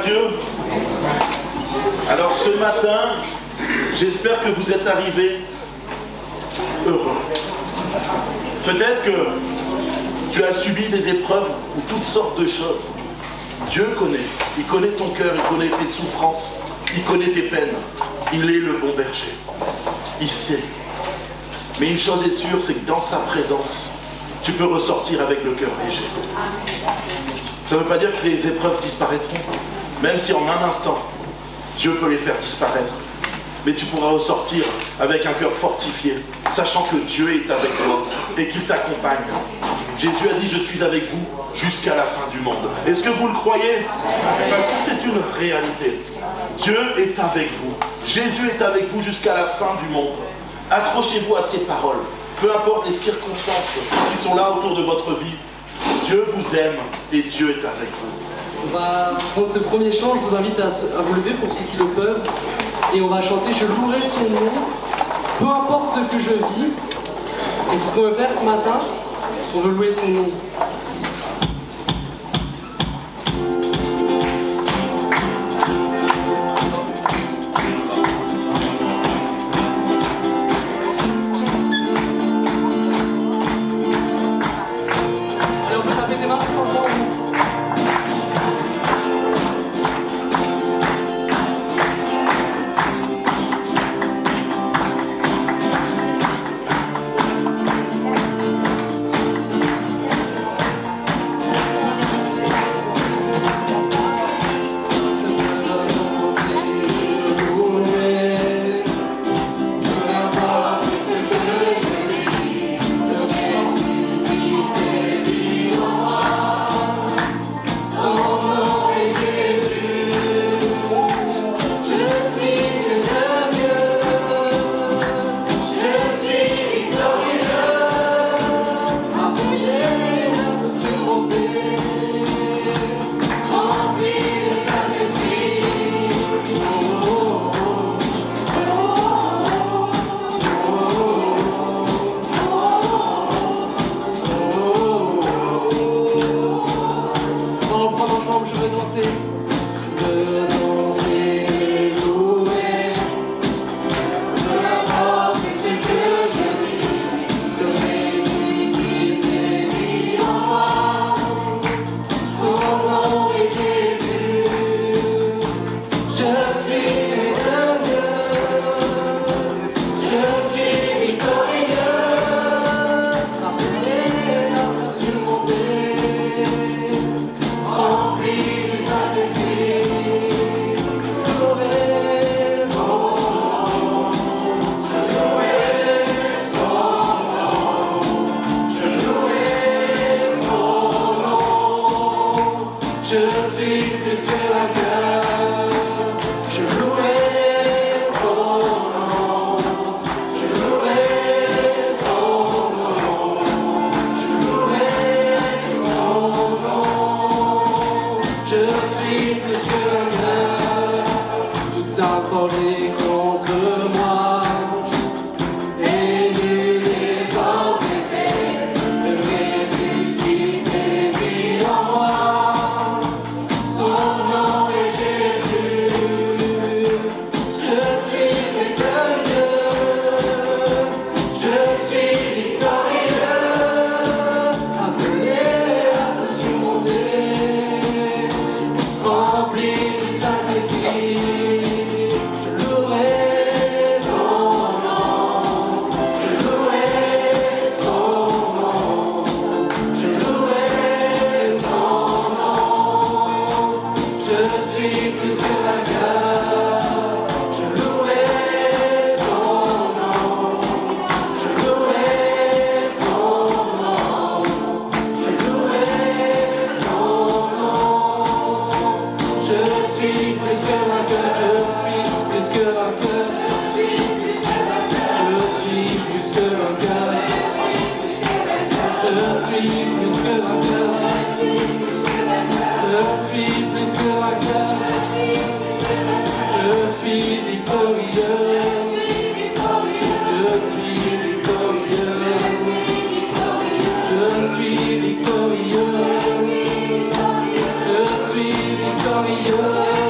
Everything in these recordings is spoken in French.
Dieu. Alors ce matin, j'espère que vous êtes arrivés heureux. Peut-être que tu as subi des épreuves ou toutes sortes de choses. Dieu connaît. Il connaît ton cœur, il connaît tes souffrances, il connaît tes peines. Il est le bon berger. Il sait. Mais une chose est sûre, c'est que dans sa présence, tu peux ressortir avec le cœur léger. Ça ne veut pas dire que les épreuves disparaîtront, même si en un instant, Dieu peut les faire disparaître. Mais tu pourras ressortir avec un cœur fortifié, sachant que Dieu est avec toi et qu'il t'accompagne. Jésus a dit, je suis avec vous jusqu'à la fin du monde. Est-ce que vous le croyez? Parce que c'est une réalité. Dieu est avec vous. Jésus est avec vous jusqu'à la fin du monde. Accrochez-vous à ces paroles. Peu importe les circonstances qui sont là autour de votre vie, Dieu vous aime et Dieu est avec vous. On va prendre ce premier chant, je vous invite à vous lever pour ceux qui le peuvent. Et on va chanter « Je louerai son nom, peu importe ce que je vis ». Et c'est ce qu'on veut faire ce matin, on veut louer son nom. victorieux.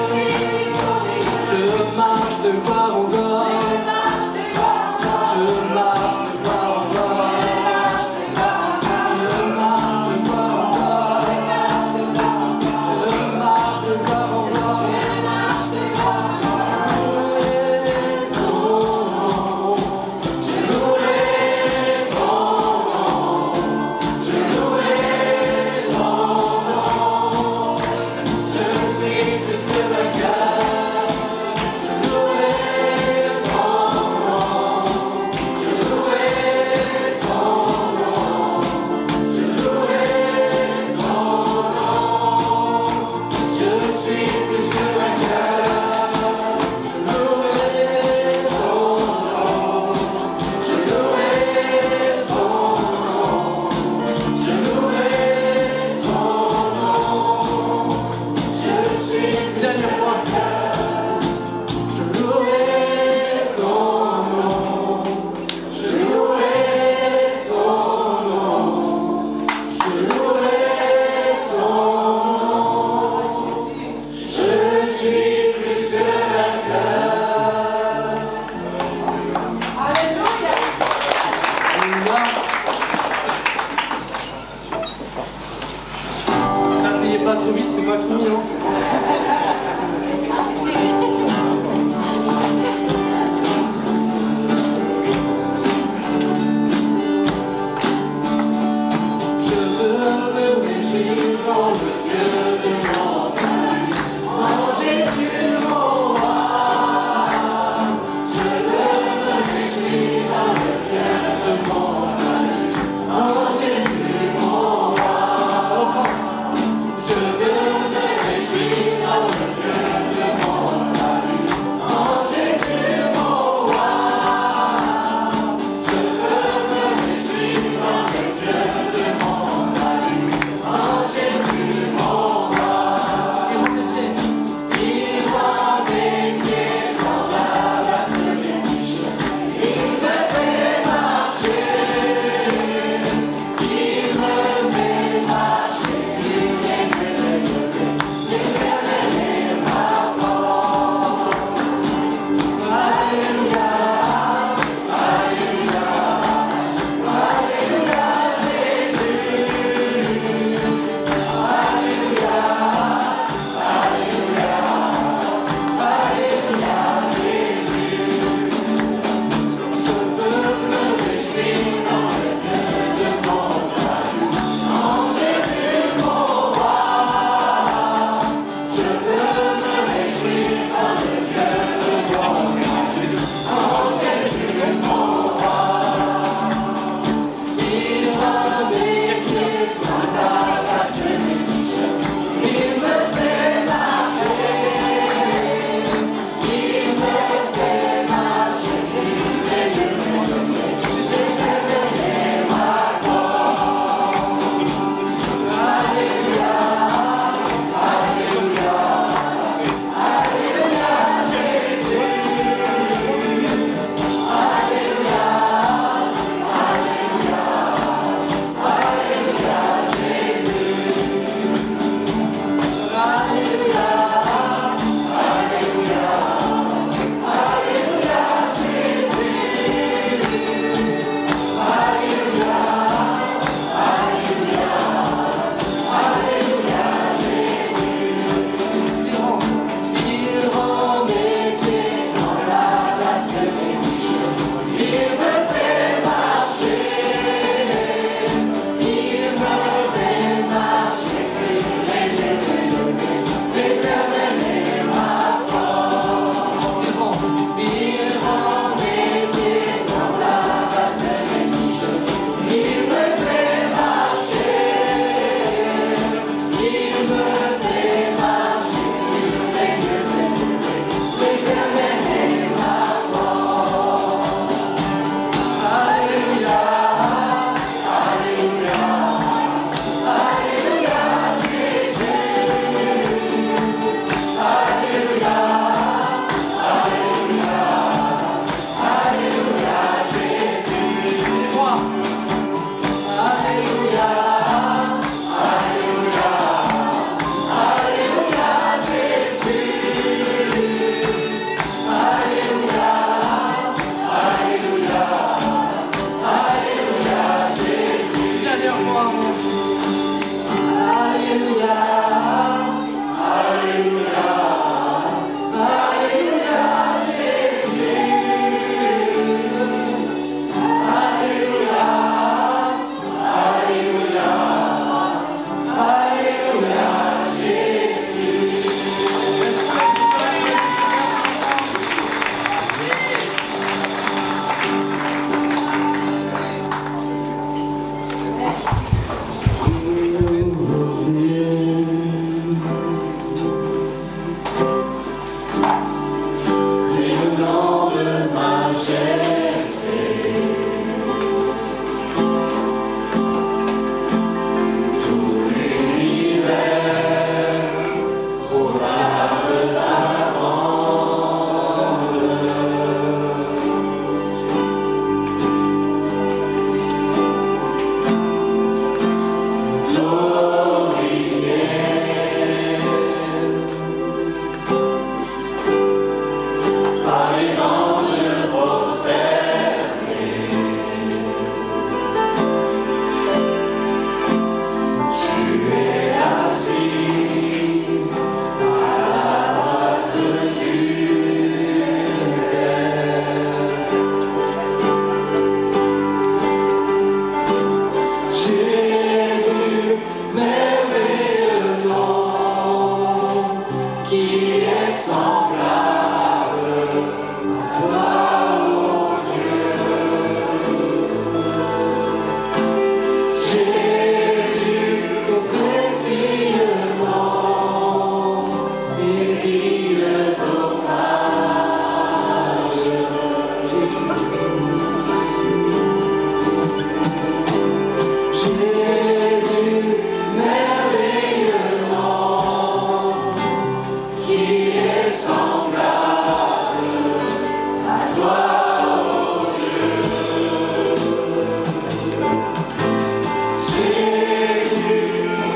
Jésus,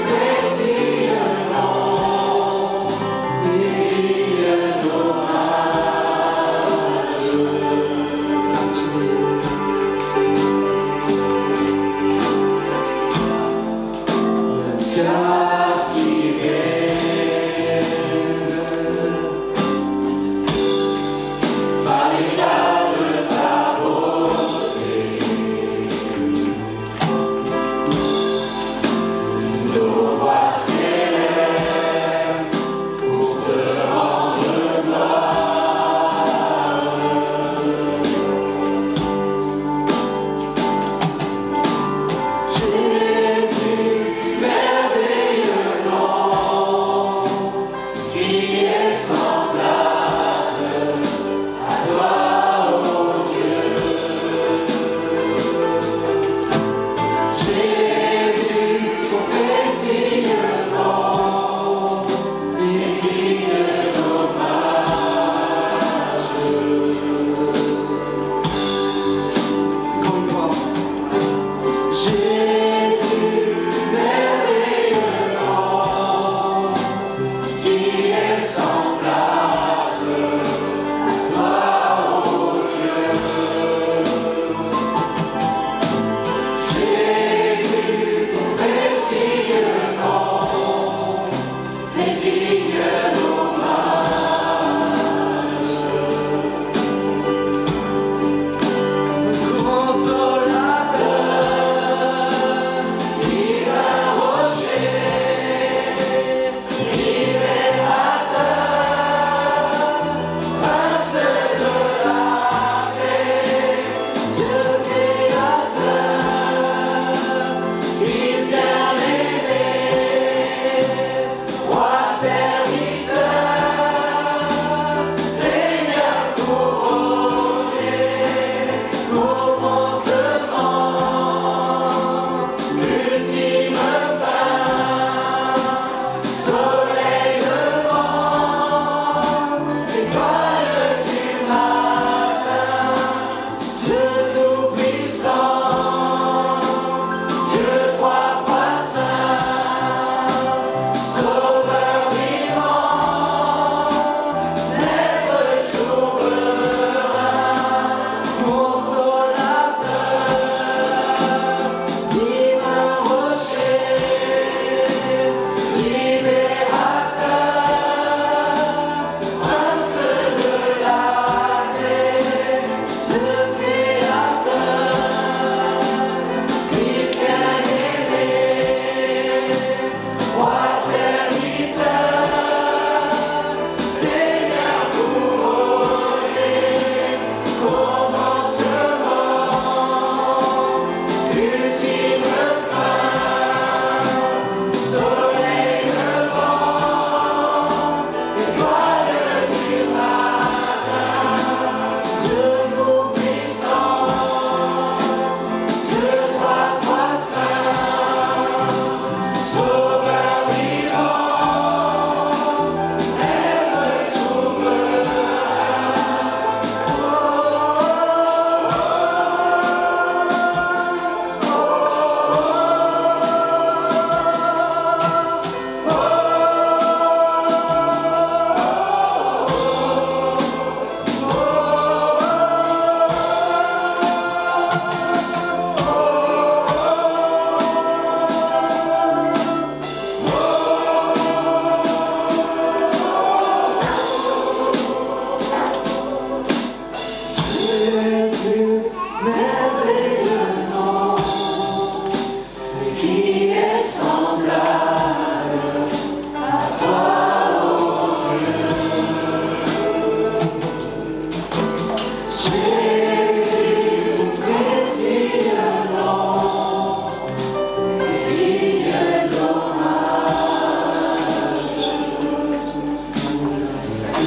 précieux nom, béni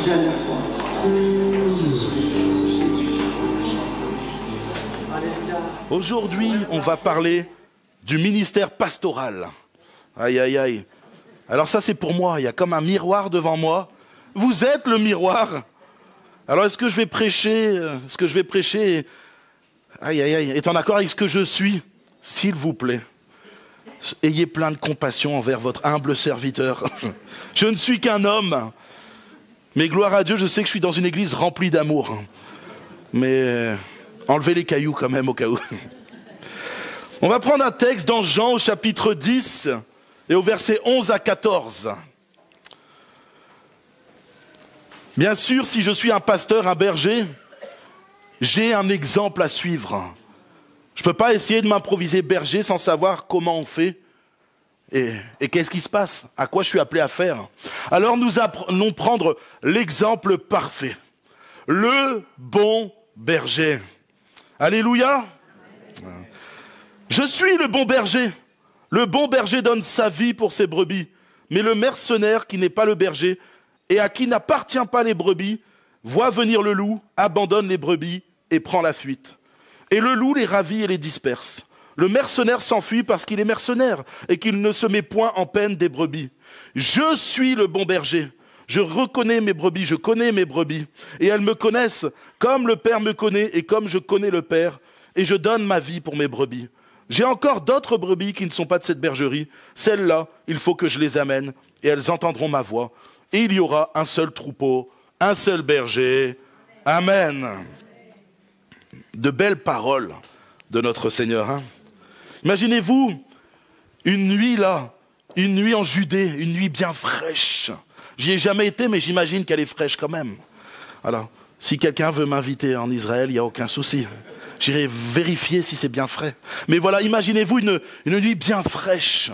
une dernière fois. Aujourd'hui, on va parler du ministère pastoral. Aïe, aïe, aïe. Alors ça, c'est pour moi. Il y a comme un miroir devant moi. Vous êtes le miroir. Alors est-ce que je vais prêcher aïe, aïe, aïe, est en accord avec ce que je suis? S'il vous plaît, ayez plein de compassion envers votre humble serviteur. Je ne suis qu'un homme. Mais gloire à Dieu, je sais que je suis dans une église remplie d'amour. Mais enlevez les cailloux quand même au cas où. On va prendre un texte dans Jean au chapitre 10 et au verset 11 à 14. Bien sûr, si je suis un pasteur, un berger, j'ai un exemple à suivre. Je ne peux pas essayer de m'improviser berger sans savoir comment on fait et qu'est-ce qui se passe, à quoi je suis appelé à faire. Alors nous allons prendre l'exemple parfait, le bon berger. Alléluia. Je suis le bon berger. Le bon berger donne sa vie pour ses brebis, mais le mercenaire qui n'est pas le berger et à qui n'appartient pas les brebis, voit venir le loup, abandonne les brebis et prend la fuite. Et le loup les ravit et les disperse. Le mercenaire s'enfuit parce qu'il est mercenaire et qu'il ne se met point en peine des brebis. Je suis le bon berger. Je reconnais mes brebis, je connais mes brebis. Et elles me connaissent comme le Père me connaît et comme je connais le Père. Et je donne ma vie pour mes brebis. J'ai encore d'autres brebis qui ne sont pas de cette bergerie. Celles-là, il faut que je les amène et elles entendront ma voix. Et il y aura un seul troupeau, un seul berger. Amen. De belles paroles de notre Seigneur. Hein. Imaginez-vous une nuit là, une nuit en Judée, une nuit bien fraîche. J'y ai jamais été, mais j'imagine qu'elle est fraîche quand même. Alors, si quelqu'un veut m'inviter en Israël, il n'y a aucun souci. J'irai vérifier si c'est bien frais. Mais voilà, imaginez-vous une nuit bien fraîche.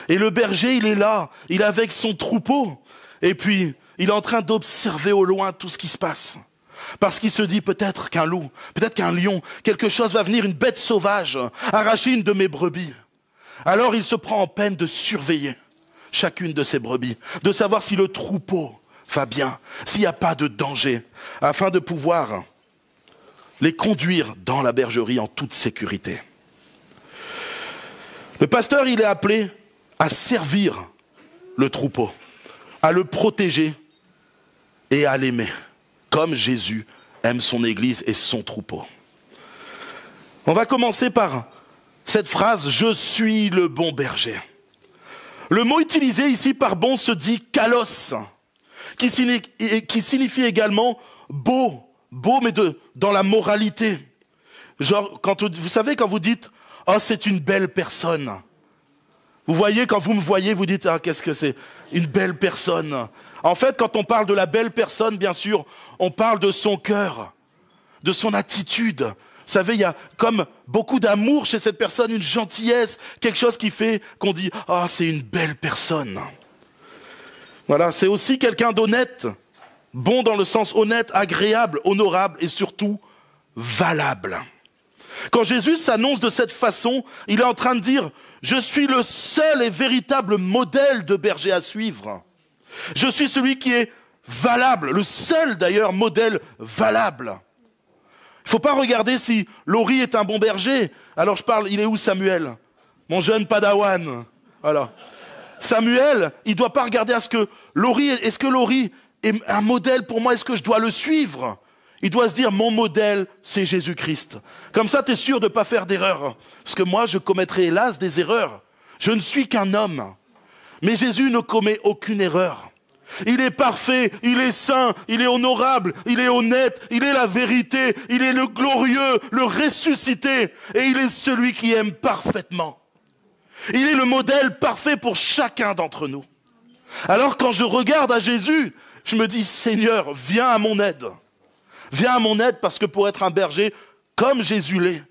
Et le berger, il est là, il est avec son troupeau. Et puis, il est en train d'observer au loin tout ce qui se passe. Parce qu'il se dit peut-être qu'un loup, peut-être qu'un lion, quelque chose va venir, une bête sauvage, arracher une de mes brebis. Alors il se prend en peine de surveiller chacune de ses brebis, de savoir si le troupeau va bien, s'il n'y a pas de danger, afin de pouvoir les conduire dans la bergerie en toute sécurité. Le pasteur, il est appelé à servir le troupeau, à le protéger et à l'aimer, comme Jésus aime son Église et son troupeau. On va commencer par cette phrase « Je suis le bon berger ». Le mot utilisé ici par bon se dit « kalos », qui signifie également « beau », mais dans la moralité. Genre, vous savez quand vous dites « Oh, c'est une belle personne ». Vous voyez, quand vous me voyez, vous dites « Ah, qu'est-ce que c'est ? Une belle personne ». En fait, quand on parle de la belle personne, bien sûr, on parle de son cœur, de son attitude. Vous savez, il y a comme beaucoup d'amour chez cette personne, une gentillesse, quelque chose qui fait qu'on dit « Ah, c'est une belle personne ». Voilà, c'est aussi quelqu'un d'honnête, bon dans le sens honnête, agréable, honorable et surtout valable. Quand Jésus s'annonce de cette façon, il est en train de dire « Je suis le seul et véritable modèle de berger à suivre. Je suis celui qui est valable, le seul d'ailleurs modèle valable. » Il ne faut pas regarder si Laurie est un bon berger. Alors je parle, il est où Samuel? Mon jeune padawan. Voilà. Samuel, il ne doit pas regarder à ce que Laurie, est-ce que Laurie est un modèle pour moi? Est-ce que je dois le suivre? Il doit se dire, mon modèle, c'est Jésus-Christ. Comme ça, tu es sûr de ne pas faire d'erreur. Parce que moi, je commettrai hélas des erreurs. Je ne suis qu'un homme. Mais Jésus ne commet aucune erreur. Il est parfait, il est saint, il est honorable, il est honnête, il est la vérité, il est le glorieux, le ressuscité, et il est celui qui aime parfaitement. Il est le modèle parfait pour chacun d'entre nous. Alors quand je regarde à Jésus, je me dis, Seigneur, viens à mon aide. Viens à mon aide parce que pour être un berger, comme Jésus l'est,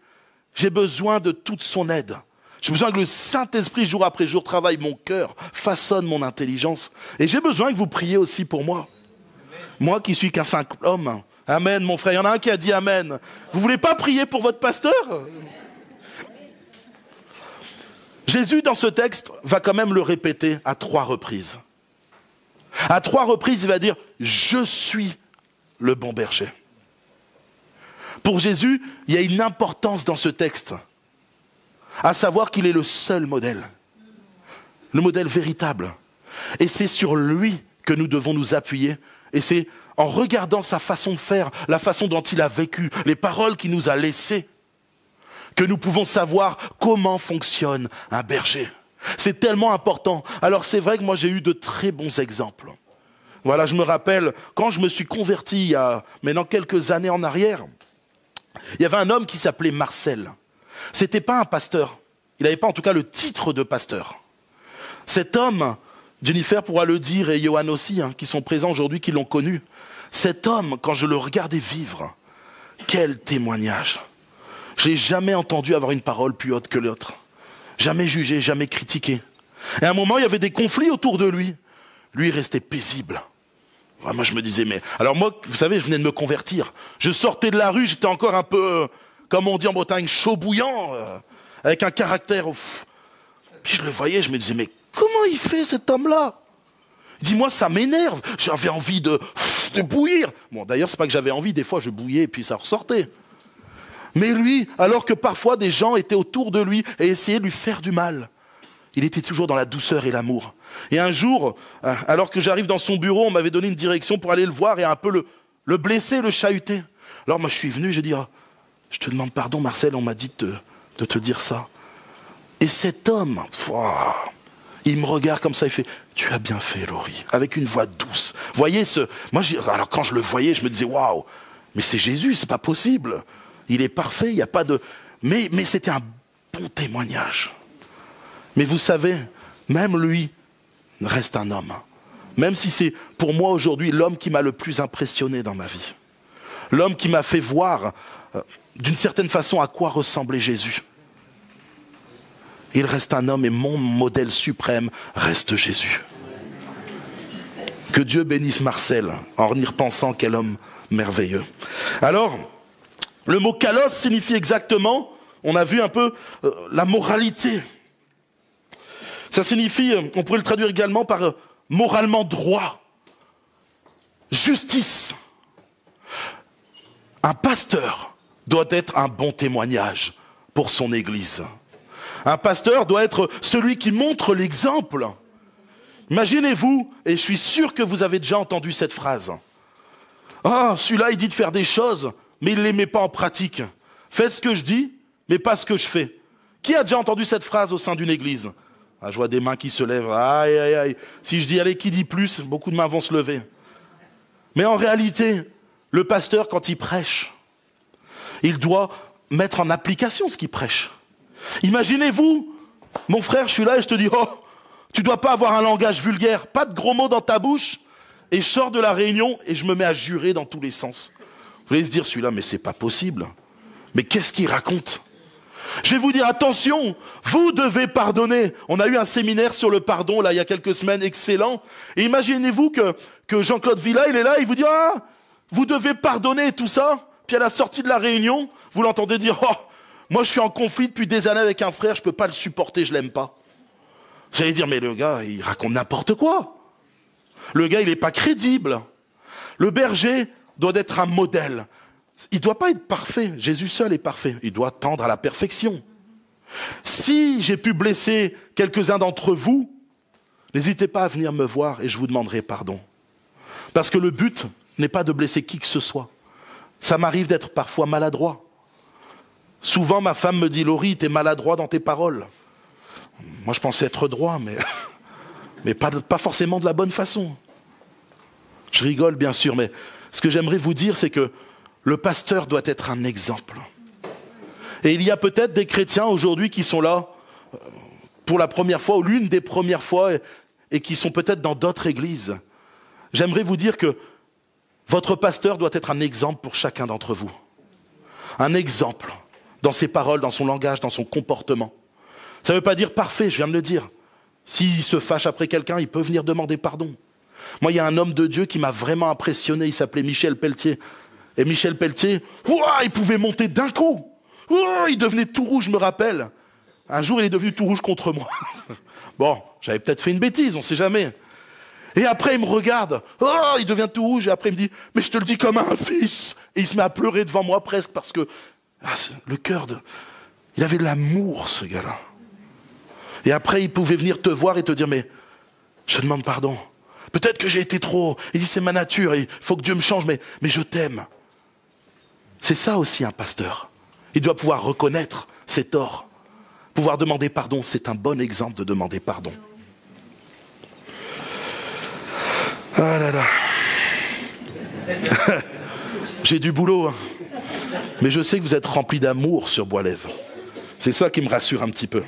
j'ai besoin de toute son aide. J'ai besoin que le Saint-Esprit, jour après jour, travaille mon cœur, façonne mon intelligence. Et j'ai besoin que vous priez aussi pour moi. Moi qui suis qu'un simple homme. Amen, mon frère. Il y en a un qui a dit Amen. Vous voulez pas prier pour votre pasteur? Jésus, dans ce texte, va quand même le répéter à 3 reprises. À 3 reprises, il va dire « Je suis le bon berger ». Pour Jésus, il y a une importance dans ce texte, à savoir qu'il est le seul modèle, le modèle véritable. Et c'est sur lui que nous devons nous appuyer. Et c'est en regardant sa façon de faire, la façon dont il a vécu, les paroles qu'il nous a laissées, que nous pouvons savoir comment fonctionne un berger. C'est tellement important. Alors c'est vrai que moi j'ai eu de très bons exemples. Voilà, je me rappelle, quand je me suis converti il y a maintenant quelques années en arrière, il y avait un homme qui s'appelait Marcel. C'était pas un pasteur. Il n'avait pas en tout cas le titre de pasteur. Cet homme, Jennifer pourra le dire et Johan aussi, qui sont présents aujourd'hui, qui l'ont connu. Cet homme, quand je le regardais vivre, quel témoignage. Je n'ai jamais entendu avoir une parole plus haute que l'autre. Jamais jugé, jamais critiqué. Et à un moment, il y avait des conflits autour de lui. Lui, il restait paisible. Moi, je me disais, mais... Alors moi, vous savez, je venais de me convertir. Je sortais de la rue, j'étais encore un peu, comme on dit en Bretagne, chaud bouillant, avec un caractère... Puis je le voyais, je me disais, mais comment il fait cet homme-là? Dis-moi, ça m'énerve. J'avais envie de bouillir. Bon, d'ailleurs, c'est pas que j'avais envie, des fois je bouillais et puis ça ressortait. Mais lui, alors que parfois des gens étaient autour de lui et essayaient de lui faire du mal, il était toujours dans la douceur et l'amour. Et un jour, alors que j'arrive dans son bureau, on m'avait donné une direction pour aller le voir et un peu le blesser, le chahuter. Alors moi je suis venu, j'ai dit, je te demande pardon Marcel, on m'a dit de te dire ça. Et cet homme, il me regarde comme ça, il fait, tu as bien fait Laurie, avec une voix douce. Voyez alors quand je le voyais, je me disais, waouh, mais c'est Jésus, c'est pas possible. Il est parfait, il n'y a pas de... Mais c'était un bon témoignage. Mais vous savez, même lui reste un homme. Même si c'est pour moi aujourd'hui l'homme qui m'a le plus impressionné dans ma vie. L'homme qui m'a fait voir d'une certaine façon à quoi ressemblait Jésus. Il reste un homme et mon modèle suprême reste Jésus. Que Dieu bénisse Marcel en y repensant quel homme merveilleux. Alors... le mot kalos signifie exactement, on a vu un peu, la moralité. Ça signifie, on pourrait le traduire également par moralement droit, justice. Un pasteur doit être un bon témoignage pour son église. Un pasteur doit être celui qui montre l'exemple. Imaginez-vous, et je suis sûr que vous avez déjà entendu cette phrase. Ah, celui-là, il dit de faire des choses, mais il ne les met pas en pratique. Faites ce que je dis, mais pas ce que je fais. Qui a déjà entendu cette phrase au sein d'une église? Je vois des mains qui se lèvent. Aïe, aïe, aïe. Si je dis, allez, qui dit plus? Beaucoup de mains vont se lever. Mais en réalité, le pasteur, quand il prêche, il doit mettre en application ce qu'il prêche. Imaginez-vous, mon frère, je suis là et je te dis, oh, tu dois pas avoir un langage vulgaire, pas de gros mots dans ta bouche, et je sors de la réunion et je me mets à jurer dans tous les sens. Vous allez se dire, celui-là, mais c'est pas possible. Mais qu'est-ce qu'il raconte? Je vais vous dire, attention, vous devez pardonner. On a eu un séminaire sur le pardon, là, il y a quelques semaines, excellent. Et imaginez-vous que Jean-Claude Villa, il est là, il vous dit, vous devez pardonner tout ça. Puis à la sortie de la réunion, vous l'entendez dire, moi je suis en conflit depuis des années avec un frère, je peux pas le supporter, je l'aime pas. Vous allez dire, mais le gars, il raconte n'importe quoi. Le gars, il n'est pas crédible. Le berger doit être un modèle. Il ne doit pas être parfait. Jésus seul est parfait. Il doit tendre à la perfection. Si j'ai pu blesser quelques-uns d'entre vous, n'hésitez pas à venir me voir et je vous demanderai pardon. Parce que le but n'est pas de blesser qui que ce soit. Ça m'arrive d'être parfois maladroit. Souvent, ma femme me dit, Laurie, t'es maladroit dans tes paroles. Moi, je pensais être droit, mais pas forcément de la bonne façon. Je rigole, bien sûr, mais ce que j'aimerais vous dire, c'est que le pasteur doit être un exemple. Et il y a peut-être des chrétiens aujourd'hui qui sont là pour la première fois ou l'une des premières fois et qui sont peut-être dans d'autres églises. J'aimerais vous dire que votre pasteur doit être un exemple pour chacun d'entre vous. Un exemple dans ses paroles, dans son langage, dans son comportement. Ça ne veut pas dire parfait, je viens de le dire. S'il se fâche après quelqu'un, il peut venir demander pardon. Moi, il y a un homme de Dieu qui m'a vraiment impressionné, il s'appelait Michel Pelletier. Et Michel Pelletier, il pouvait monter d'un coup. Il devenait tout rouge, je me rappelle. Un jour, il est devenu tout rouge contre moi. Bon, j'avais peut-être fait une bêtise, on ne sait jamais. Et après, il me regarde. Oh, il devient tout rouge. Et après, il me dit, mais je te le dis comme un fils. Et il se met à pleurer devant moi presque parce que le cœur de... Il avait de l'amour, ce gars-là. Et après, il pouvait venir te voir et te dire, mais je demande pardon. Peut-être que j'ai été trop... Il dit, c'est ma nature, il faut que Dieu me change, mais je t'aime. C'est ça aussi un pasteur. Il doit pouvoir reconnaître ses torts. Pouvoir demander pardon, c'est un bon exemple de demander pardon. Ah là là. J'ai du boulot, hein. Mais je sais que vous êtes remplis d'amour sur Bois-Lève. C'est ça qui me rassure un petit peu.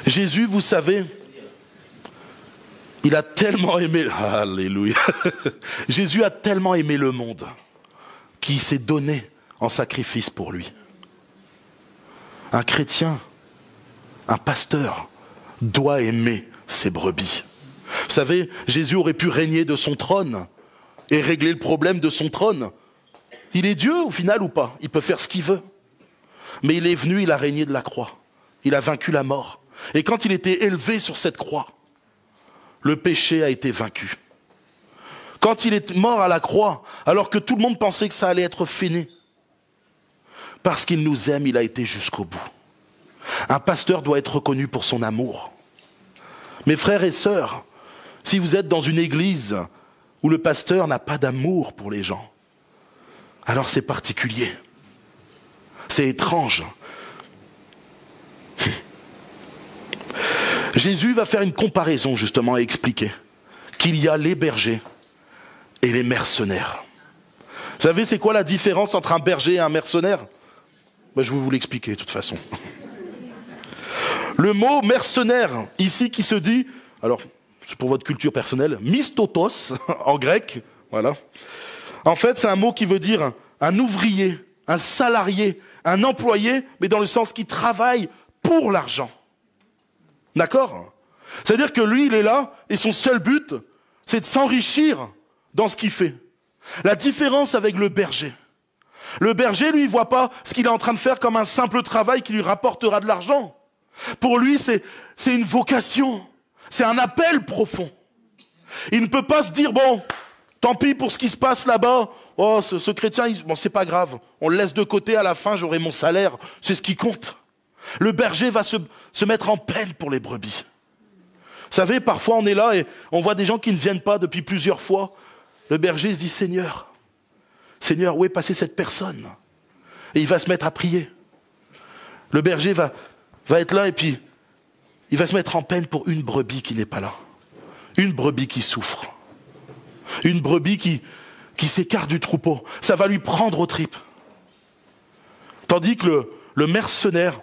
Jésus, vous savez, il a tellement aimé... Alléluia. Jésus a tellement aimé le monde qu'il s'est donné en sacrifice pour lui. Un chrétien, un pasteur, doit aimer ses brebis. Vous savez, Jésus aurait pu régner de son trône et régler le problème de son trône. Il est Dieu au final ou pas? Il peut faire ce qu'il veut. Mais il est venu, il a régné de la croix. Il a vaincu la mort. Et quand il était élevé sur cette croix, le péché a été vaincu. Quand il est mort à la croix, alors que tout le monde pensait que ça allait être fini, parce qu'il nous aime, il a été jusqu'au bout. Un pasteur doit être reconnu pour son amour. Mes frères et sœurs, si vous êtes dans une église où le pasteur n'a pas d'amour pour les gens, alors c'est particulier. C'est étrange. Jésus va faire une comparaison justement et expliquer qu'il y a les bergers et les mercenaires. Vous savez c'est quoi la différence entre un berger et un mercenaire? Je vais vous l'expliquer de toute façon. Le mot mercenaire, ici qui se dit, alors c'est pour votre culture personnelle, mistotos en grec, voilà. En fait, c'est un mot qui veut dire un ouvrier, un salarié, un employé, mais dans le sens qui travaille pour l'argent. D'accord? C'est-à-dire que lui, il est là, et son seul but, c'est de s'enrichir dans ce qu'il fait. La différence avec le berger, lui, il voit pas ce qu'il est en train de faire comme un simple travail qui lui rapportera de l'argent. Pour lui, c'est une vocation. C'est un appel profond. Il ne peut pas se dire, bon, tant pis pour ce qui se passe là-bas. Oh, ce chrétien, bon, c'est pas grave. On le laisse de côté, à la fin, j'aurai mon salaire. C'est ce qui compte. Le berger va se mettre en peine pour les brebis. Vous savez, parfois on est là et on voit des gens qui ne viennent pas depuis plusieurs fois. Le berger se dit, Seigneur, où est passée cette personne? Et il va se mettre à prier. Le berger va être là et puis il va se mettre en peine pour une brebis qui n'est pas là. Une brebis qui souffre. Une brebis qui s'écarte du troupeau. Ça va lui prendre aux tripes. Tandis que le mercenaire,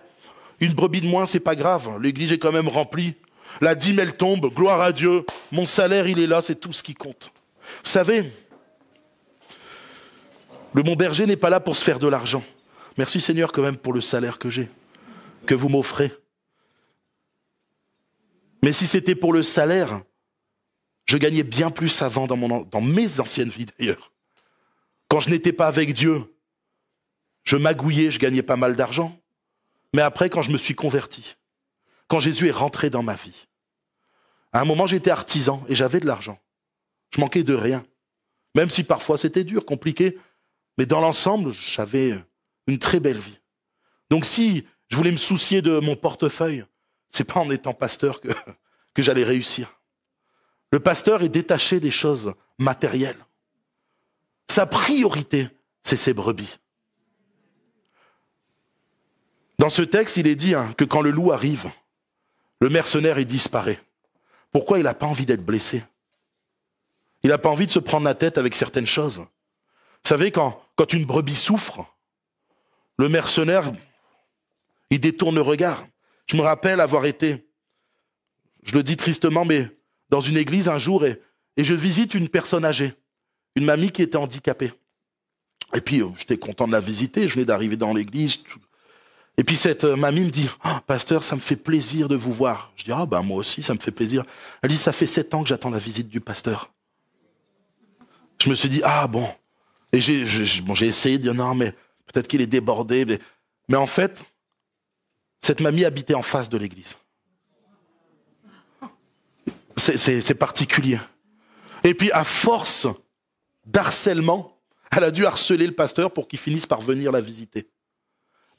une brebis de moins, c'est pas grave. L'église est quand même remplie. La dîme, elle tombe. Gloire à Dieu. Mon salaire, il est là. C'est tout ce qui compte. Vous savez, le bon berger n'est pas là pour se faire de l'argent. Merci Seigneur quand même pour le salaire que j'ai, que vous m'offrez. Mais si c'était pour le salaire, je gagnais bien plus avant dans mes anciennes vies d'ailleurs. Quand je n'étais pas avec Dieu, je magouillais, je gagnais pas mal d'argent. Mais après, quand je me suis converti, quand Jésus est rentré dans ma vie, à un moment j'étais artisan et j'avais de l'argent. Je manquais de rien. Même si parfois c'était dur, compliqué. Mais dans l'ensemble, j'avais une très belle vie. Donc si je voulais me soucier de mon portefeuille, c'est pas en étant pasteur que j'allais réussir. Le pasteur est détaché des choses matérielles. Sa priorité, c'est ses brebis. Dans ce texte, il est dit que quand le loup arrive, le mercenaire, il disparaît. Pourquoi il n'a pas envie d'être blessé? Il n'a pas envie de se prendre la tête avec certaines choses. Vous savez, quand une brebis souffre, le mercenaire, il détourne le regard. Je me rappelle avoir été, je le dis tristement, mais dans une église un jour, et je visite une personne âgée, une mamie qui était handicapée. Et puis, j'étais content de la visiter, je venais d'arriver dans l'église. Et puis cette mamie me dit, « Pasteur, ça me fait plaisir de vous voir. » Je dis, « moi aussi, ça me fait plaisir. » Elle dit, « Ça fait 7 ans que j'attends la visite du pasteur. » Je me suis dit, bon. Et j'ai essayé de dire, non, mais peut-être qu'il est débordé. Mais en fait, cette mamie habitait en face de l'église. C'est particulier. Et puis, à force d'harcèlement, elle a dû harceler le pasteur pour qu'il finisse par venir la visiter.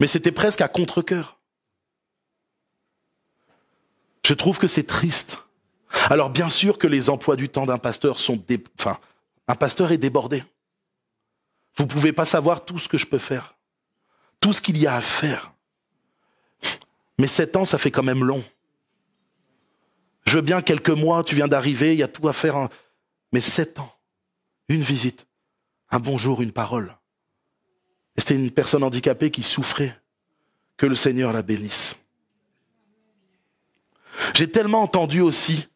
Mais c'était presque à contre-cœur. Je trouve que c'est triste. Alors, bien sûr que les emplois du temps d'un pasteur sont... un pasteur est débordé. Vous ne pouvez pas savoir tout ce que je peux faire. Tout ce qu'il y a à faire. Mais 7 ans, ça fait quand même long. Je veux bien quelques mois, tu viens d'arriver, il y a tout à faire. Mais 7 ans, une visite, un bonjour, une parole. Et c'était une personne handicapée qui souffrait. Que le Seigneur la bénisse. J'ai tellement entendu aussi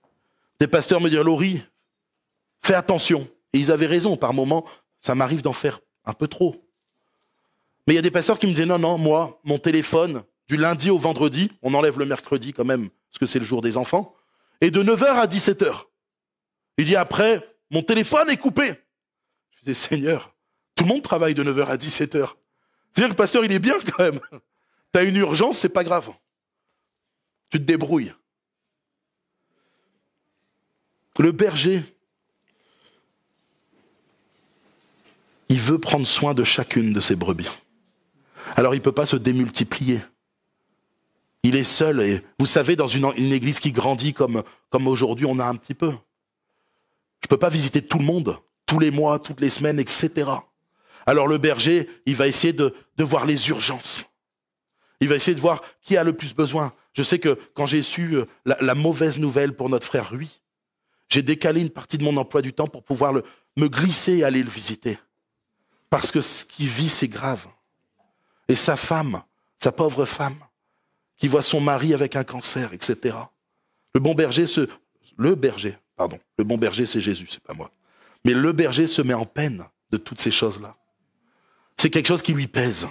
des pasteurs me dire, Laurie, fais attention. Et ils avaient raison, par moments, ça m'arrive d'en faire un peu trop. Mais il y a des pasteurs qui me disaient, non, moi, mon téléphone, du lundi au vendredi, on enlève le mercredi quand même, parce que c'est le jour des enfants, et de 9h à 17h. Il dit, après, mon téléphone est coupé. Je disais, Seigneur, tout le monde travaille de 9h à 17h. C'est-à-dire que le pasteur, il est bien quand même. T'as une urgence, c'est pas grave. Tu te débrouilles. Le berger, il veut prendre soin de chacune de ses brebis. Alors il ne peut pas se démultiplier. Il est seul et vous savez, dans une église qui grandit comme aujourd'hui, on a un petit peu. Je ne peux pas visiter tout le monde, tous les mois, toutes les semaines, etc. Alors le berger, il va essayer de voir les urgences. Il va essayer de voir qui a le plus besoin. Je sais que quand j'ai su la mauvaise nouvelle pour notre frère Rui, j'ai décalé une partie de mon emploi du temps pour pouvoir me glisser et aller le visiter. Parce que ce qu'il vit, c'est grave. Et sa femme, sa pauvre femme, qui voit son mari avec un cancer, etc. Le bon berger, c'est Jésus, c'est pas moi. Mais le berger se met en peine de toutes ces choses-là. C'est quelque chose qui lui pèse.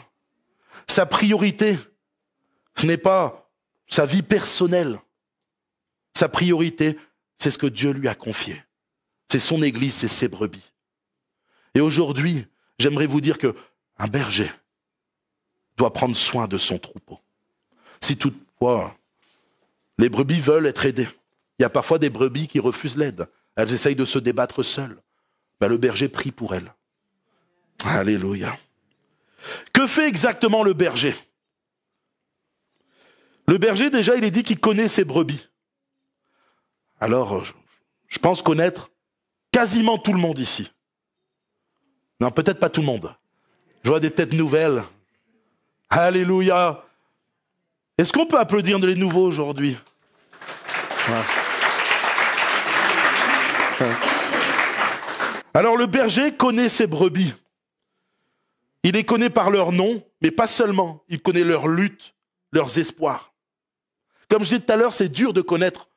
Sa priorité, ce n'est pas sa vie personnelle. Sa priorité, c'est ce que Dieu lui a confié. C'est son église, c'est ses brebis. Et aujourd'hui, j'aimerais vous dire qu'un berger doit prendre soin de son troupeau. Si toutefois, les brebis veulent être aidées, il y a parfois des brebis qui refusent l'aide. Elles essayent de se débattre seules. Le berger prie pour elles. Alléluia. Que fait exactement le berger ? Le berger, déjà, il est dit qu'il connaît ses brebis. Alors, je pense connaître quasiment tout le monde ici. Non, peut-être pas tout le monde. Je vois des têtes nouvelles. Alléluia. Est-ce qu'on peut applaudir les nouveaux aujourd'hui ? Ouais. Alors, le berger connaît ses brebis. Il les connaît par leur nom, mais pas seulement. Il connaît leurs luttes, leurs espoirs. Comme je disais tout à l'heure, c'est dur de connaître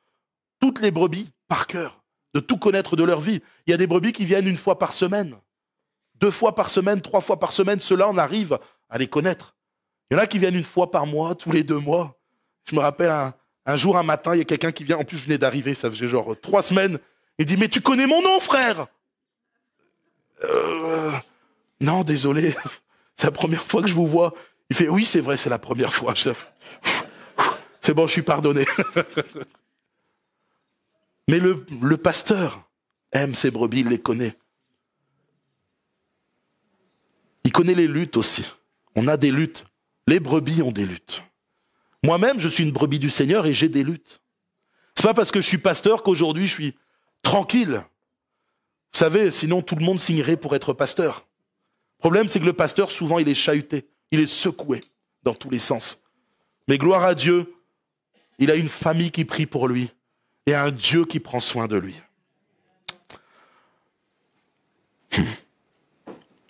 toutes les brebis par cœur, de tout connaître de leur vie. Il y a des brebis qui viennent 1 fois par semaine, 2 fois par semaine, 3 fois par semaine. Ceux-là, on arrive à les connaître. Il y en a qui viennent 1 fois par mois, tous les 2 mois. Je me rappelle un jour, un matin, il y a quelqu'un qui vient, en plus je venais d'arriver, ça faisait genre 3 semaines. Il dit, mais tu connais mon nom, frère ? Non, désolé, c'est la première fois que je vous vois. Il fait, oui, c'est vrai, c'est la première fois. C'est bon, je suis pardonné. Mais le pasteur aime ses brebis, il les connaît. Il connaît les luttes aussi. On a des luttes. Les brebis ont des luttes. Moi-même, je suis une brebis du Seigneur et j'ai des luttes. C'est pas parce que je suis pasteur qu'aujourd'hui je suis tranquille. Vous savez, sinon tout le monde signerait pour être pasteur. Le problème, c'est que le pasteur, souvent, il est chahuté. Il est secoué dans tous les sens. Mais gloire à Dieu, il a une famille qui prie pour lui et un Dieu qui prend soin de lui.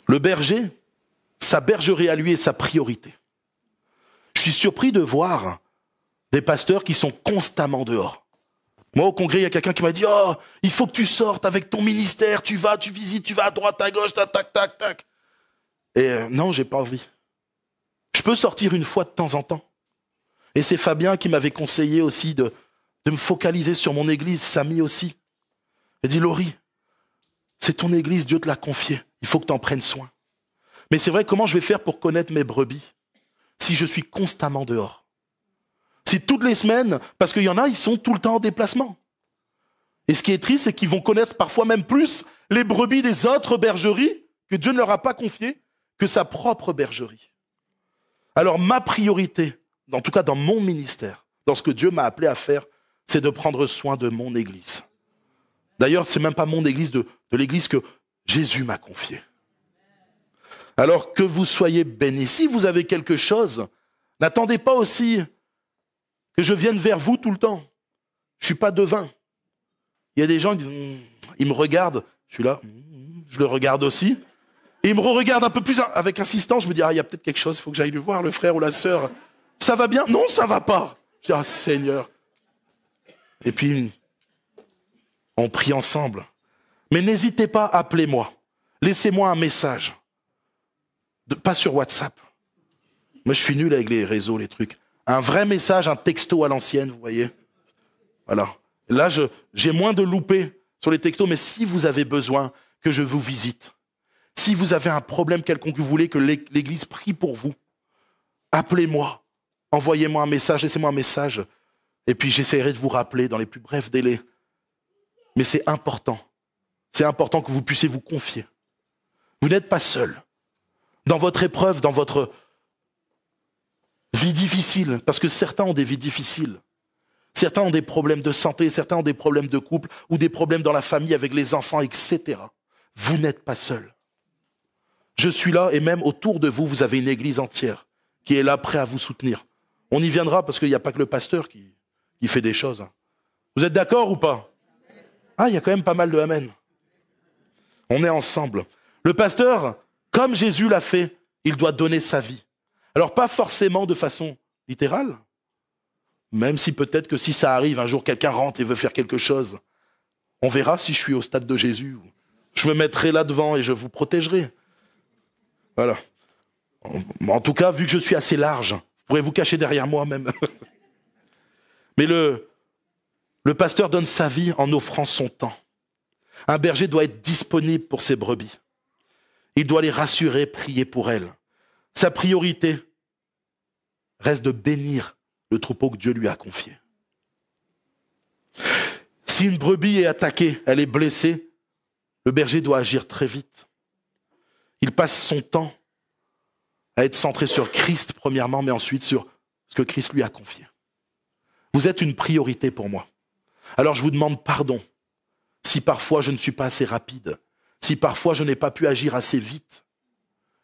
Le berger, sa bergerie à lui est sa priorité. Je suis surpris de voir des pasteurs qui sont constamment dehors. Moi, au congrès, il y a quelqu'un qui m'a dit « Oh, il faut que tu sortes avec ton ministère, tu vas, tu visites, tu vas à droite, à gauche, tac, tac, tac, tac. » Et non, j'ai pas envie. Je peux sortir 1 fois de temps en temps. Et c'est Fabien qui m'avait conseillé aussi de me focaliser sur mon église, Samy aussi. Il dit « Laurie, c'est ton église, Dieu te l'a confiée, il faut que tu en prennes soin. » Mais c'est vrai, comment je vais faire pour connaître mes brebis si je suis constamment dehors ? Si toutes les semaines, parce qu'il y en a, ils sont tout le temps en déplacement. Et ce qui est triste, c'est qu'ils vont connaître parfois même plus les brebis des autres bergeries que Dieu ne leur a pas confiées que sa propre bergerie. Alors ma priorité, en tout cas dans mon ministère, dans ce que Dieu m'a appelé à faire, c'est de prendre soin de mon église. D'ailleurs, ce n'est même pas mon église, de l'église que Jésus m'a confiée. Alors que vous soyez bénis. Si vous avez quelque chose, n'attendez pas aussi que je vienne vers vous tout le temps. Je ne suis pas devin. Il y a des gens qui disent, ils me regardent, je suis là, je le regarde aussi. Et il me regarde un peu plus avec insistance, je me dis, il y a peut-être quelque chose, il faut que j'aille lui voir, le frère ou la sœur. Ça va bien? Non, ça va pas. Je dis, Seigneur. Et puis, on prie ensemble. Mais n'hésitez pas, appelez-moi. Laissez-moi un message. Pas sur WhatsApp. Moi, je suis nul avec les réseaux, les trucs. Un vrai message, un texto à l'ancienne, vous voyez. Voilà. Là, j'ai moins de loupés sur les textos, mais si vous avez besoin que je vous visite, si vous avez un problème quelconque que vous voulez que l'Église prie pour vous, appelez-moi, envoyez-moi un message, laissez-moi un message, et puis j'essaierai de vous rappeler dans les plus brefs délais. Mais c'est important que vous puissiez vous confier. Vous n'êtes pas seul. Dans votre épreuve, dans votre vie difficile, parce que certains ont des vies difficiles. Certains ont des problèmes de santé, certains ont des problèmes de couple ou des problèmes dans la famille avec les enfants, etc. Vous n'êtes pas seul. Je suis là et même autour de vous, vous avez une église entière qui est là prêt à vous soutenir. On y viendra parce qu'il n'y a pas que le pasteur qui fait des choses. Vous êtes d'accord ou pas? Il y a quand même pas mal de amen. On est ensemble. Le pasteur, comme Jésus l'a fait, il doit donner sa vie. Alors pas forcément de façon littérale, même si peut-être que si ça arrive, un jour quelqu'un rentre et veut faire quelque chose, on verra si je suis au stade de Jésus. Je me mettrai là devant et je vous protégerai. Voilà. En tout cas, vu que je suis assez large, vous pourrez vous cacher derrière moi même. Mais le pasteur donne sa vie en offrant son temps. Un berger doit être disponible pour ses brebis. Il doit les rassurer, prier pour elles. Sa priorité reste de bénir le troupeau que Dieu lui a confié. Si une brebis est attaquée, elle est blessée, le berger doit agir très vite. Il passe son temps à être centré sur Christ premièrement, mais ensuite sur ce que Christ lui a confié. Vous êtes une priorité pour moi. Alors je vous demande pardon si parfois je ne suis pas assez rapide, si parfois je n'ai pas pu agir assez vite.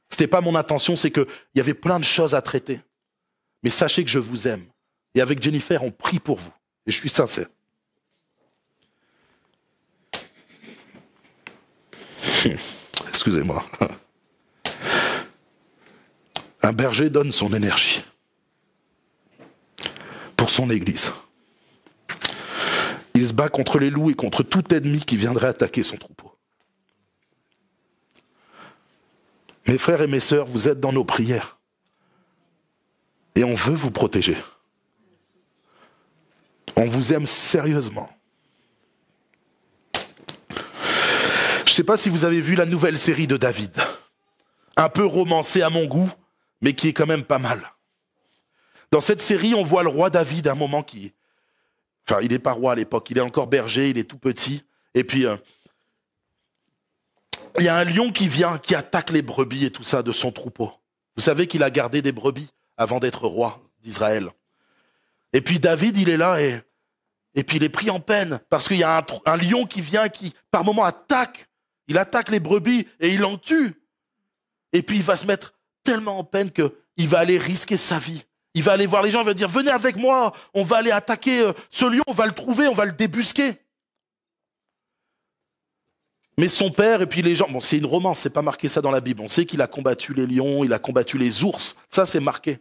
Ce n'était pas mon intention, c'est qu'il y avait plein de choses à traiter. Mais sachez que je vous aime. Et avec Jennifer, on prie pour vous. Et je suis sincère. Excusez-moi. Un berger donne son énergie pour son église. Il se bat contre les loups et contre tout ennemi qui viendrait attaquer son troupeau. Mes frères et mes sœurs, vous êtes dans nos prières. Et on veut vous protéger. On vous aime sérieusement. Je ne sais pas si vous avez vu la nouvelle série de David. Un peu romancée à mon goût, mais qui est quand même pas mal. Dans cette série, on voit le roi David à un moment qui... Enfin, il n'est pas roi à l'époque, il est encore berger, il est tout petit. Et puis, il y a un lion qui vient, qui attaque les brebis et tout ça de son troupeau. Vous savez qu'il a gardé des brebis avant d'être roi d'Israël. Et puis David, il est là et puis il est pris en peine parce qu'il y a un lion qui vient, qui par moment attaque. Il attaque les brebis et il en tue. Et puis il va se mettre tellement en peine qu'il va aller risquer sa vie. Il va aller voir les gens, il va dire, venez avec moi, on va aller attaquer ce lion, on va le trouver, on va le débusquer. Mais son père et puis les gens, bon c'est une romance, c'est pas marqué ça dans la Bible. On sait qu'il a combattu les lions, il a combattu les ours, ça c'est marqué.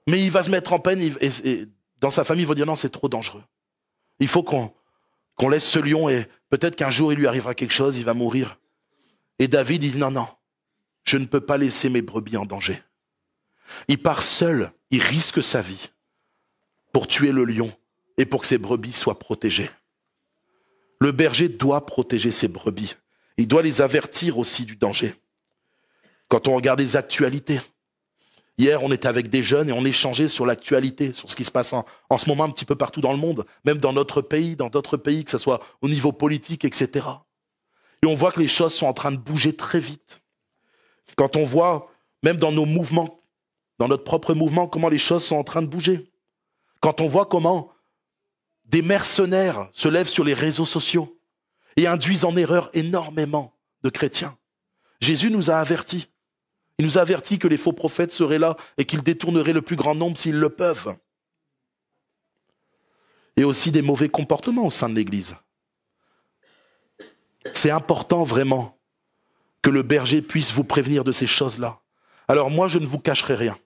Mais il va se mettre en peine et dans sa famille, il va dire non, c'est trop dangereux. Il faut qu'on laisse ce lion et peut-être qu'un jour il lui arrivera quelque chose, il va mourir. Et David il dit non, je ne peux pas laisser mes brebis en danger. Il part seul, il risque sa vie pour tuer le lion et pour que ses brebis soient protégées. Le berger doit protéger ses brebis. Il doit les avertir aussi du danger. Quand on regarde les actualités, Hier, on était avec des jeunes et on échangeait sur l'actualité, sur ce qui se passe en ce moment un petit peu partout dans le monde, même dans notre pays, dans d'autres pays, que ce soit au niveau politique, etc. Et on voit que les choses sont en train de bouger très vite. Quand on voit, même dans nos mouvements, dans notre propre mouvement, comment les choses sont en train de bouger. Quand on voit comment des mercenaires se lèvent sur les réseaux sociaux et induisent en erreur énormément de chrétiens. Jésus nous a avertis. Il nous a avertis que les faux prophètes seraient là et qu'ils détourneraient le plus grand nombre s'ils le peuvent. Et aussi des mauvais comportements au sein de l'Église. C'est important vraiment que le berger puisse vous prévenir de ces choses-là. Alors moi, je ne vous cacherai rien.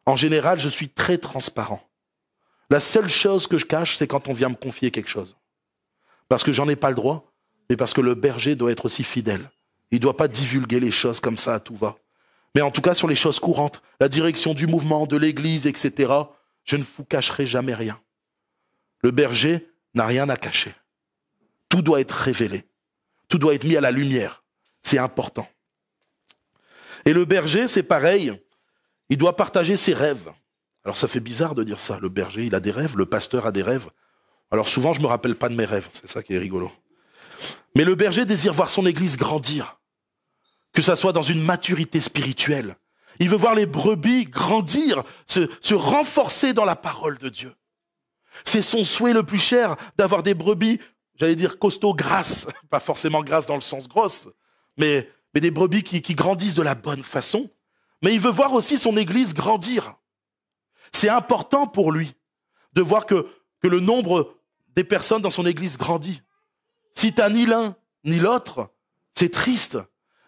En général, je suis très transparent. La seule chose que je cache, c'est quand on vient me confier quelque chose. Parce que j'en ai pas le droit, mais parce que le berger doit être aussi fidèle. Il ne doit pas divulguer les choses comme ça à tout va. Mais en tout cas, sur les choses courantes, la direction du mouvement, de l'Église, etc., je ne vous cacherai jamais rien. Le berger n'a rien à cacher. Tout doit être révélé. Tout doit être mis à la lumière. C'est important. Et le berger, c'est pareil. Il doit partager ses rêves. Alors ça fait bizarre de dire ça. Le berger, il a des rêves. Le pasteur a des rêves. Alors souvent, je ne me rappelle pas de mes rêves. C'est ça qui est rigolo. Mais le berger désire voir son église grandir. Que ça soit dans une maturité spirituelle. Il veut voir les brebis grandir, se renforcer dans la parole de Dieu. C'est son souhait le plus cher d'avoir des brebis, j'allais dire costauds, grasses. Pas forcément grasses dans le sens grosse, mais des brebis qui grandissent de la bonne façon. Mais il veut voir aussi son église grandir. C'est important pour lui de voir que le nombre des personnes dans son église grandit. Si tu n'as ni l'un ni l'autre, c'est triste.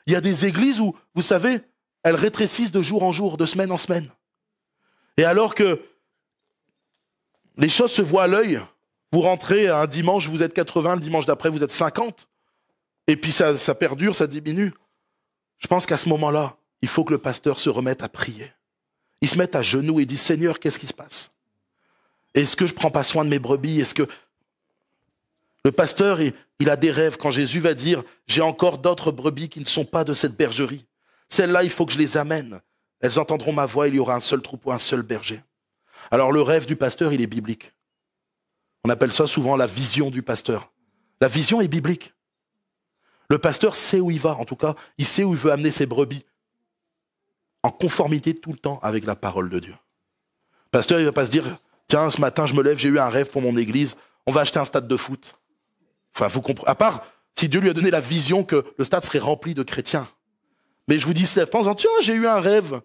Il y a des églises où, vous savez, elles rétrécissent de jour en jour, de semaine en semaine. Et alors que les choses se voient à l'œil, vous rentrez un dimanche, vous êtes 80, le dimanche d'après, vous êtes 50, et puis ça perdure, ça diminue. Je pense qu'à ce moment-là, il faut que le pasteur se remette à prier. Il se mette à genoux et dit « Seigneur, qu'est-ce qui se passe? Est-ce que je ne prends pas soin de mes brebis? Est-ce que... » Le pasteur, il a des rêves. Quand Jésus va dire « J'ai encore d'autres brebis qui ne sont pas de cette bergerie. Celles-là, il faut que je les amène. Elles entendront ma voix, il y aura un seul troupeau, un seul berger. » Alors le rêve du pasteur, il est biblique. On appelle ça souvent la vision du pasteur. La vision est biblique. Le pasteur sait où il va, en tout cas, il sait où il veut amener ses brebis. En conformité tout le temps avec la parole de Dieu. Le pasteur, il ne va pas se dire « Tiens, ce matin, je me lève, j'ai eu un rêve pour mon église, on va acheter un stade de foot. » Enfin, vous comprenez. À part si Dieu lui a donné la vision que le stade serait rempli de chrétiens. Mais je vous dis, il se lève pas en disant « Tiens, j'ai eu un rêve,